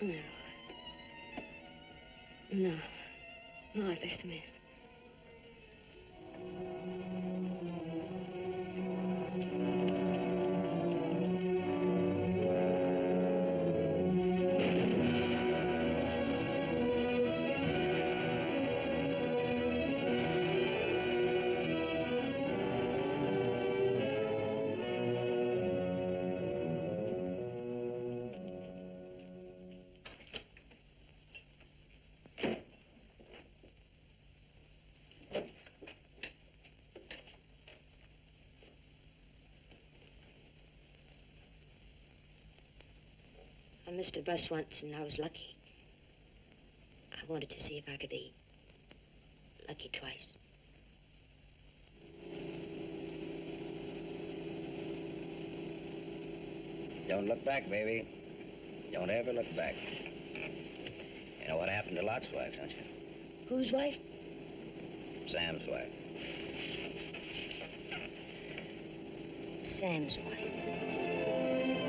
A: No. No, Martha Smith. I missed a bus once, and I was lucky. I wanted to see if I could be lucky twice.
J: Don't look back, baby. Don't ever look back. You know what happened to Lot's wife, don't you?
A: Whose wife?
J: Sam's wife.
A: Sam's wife.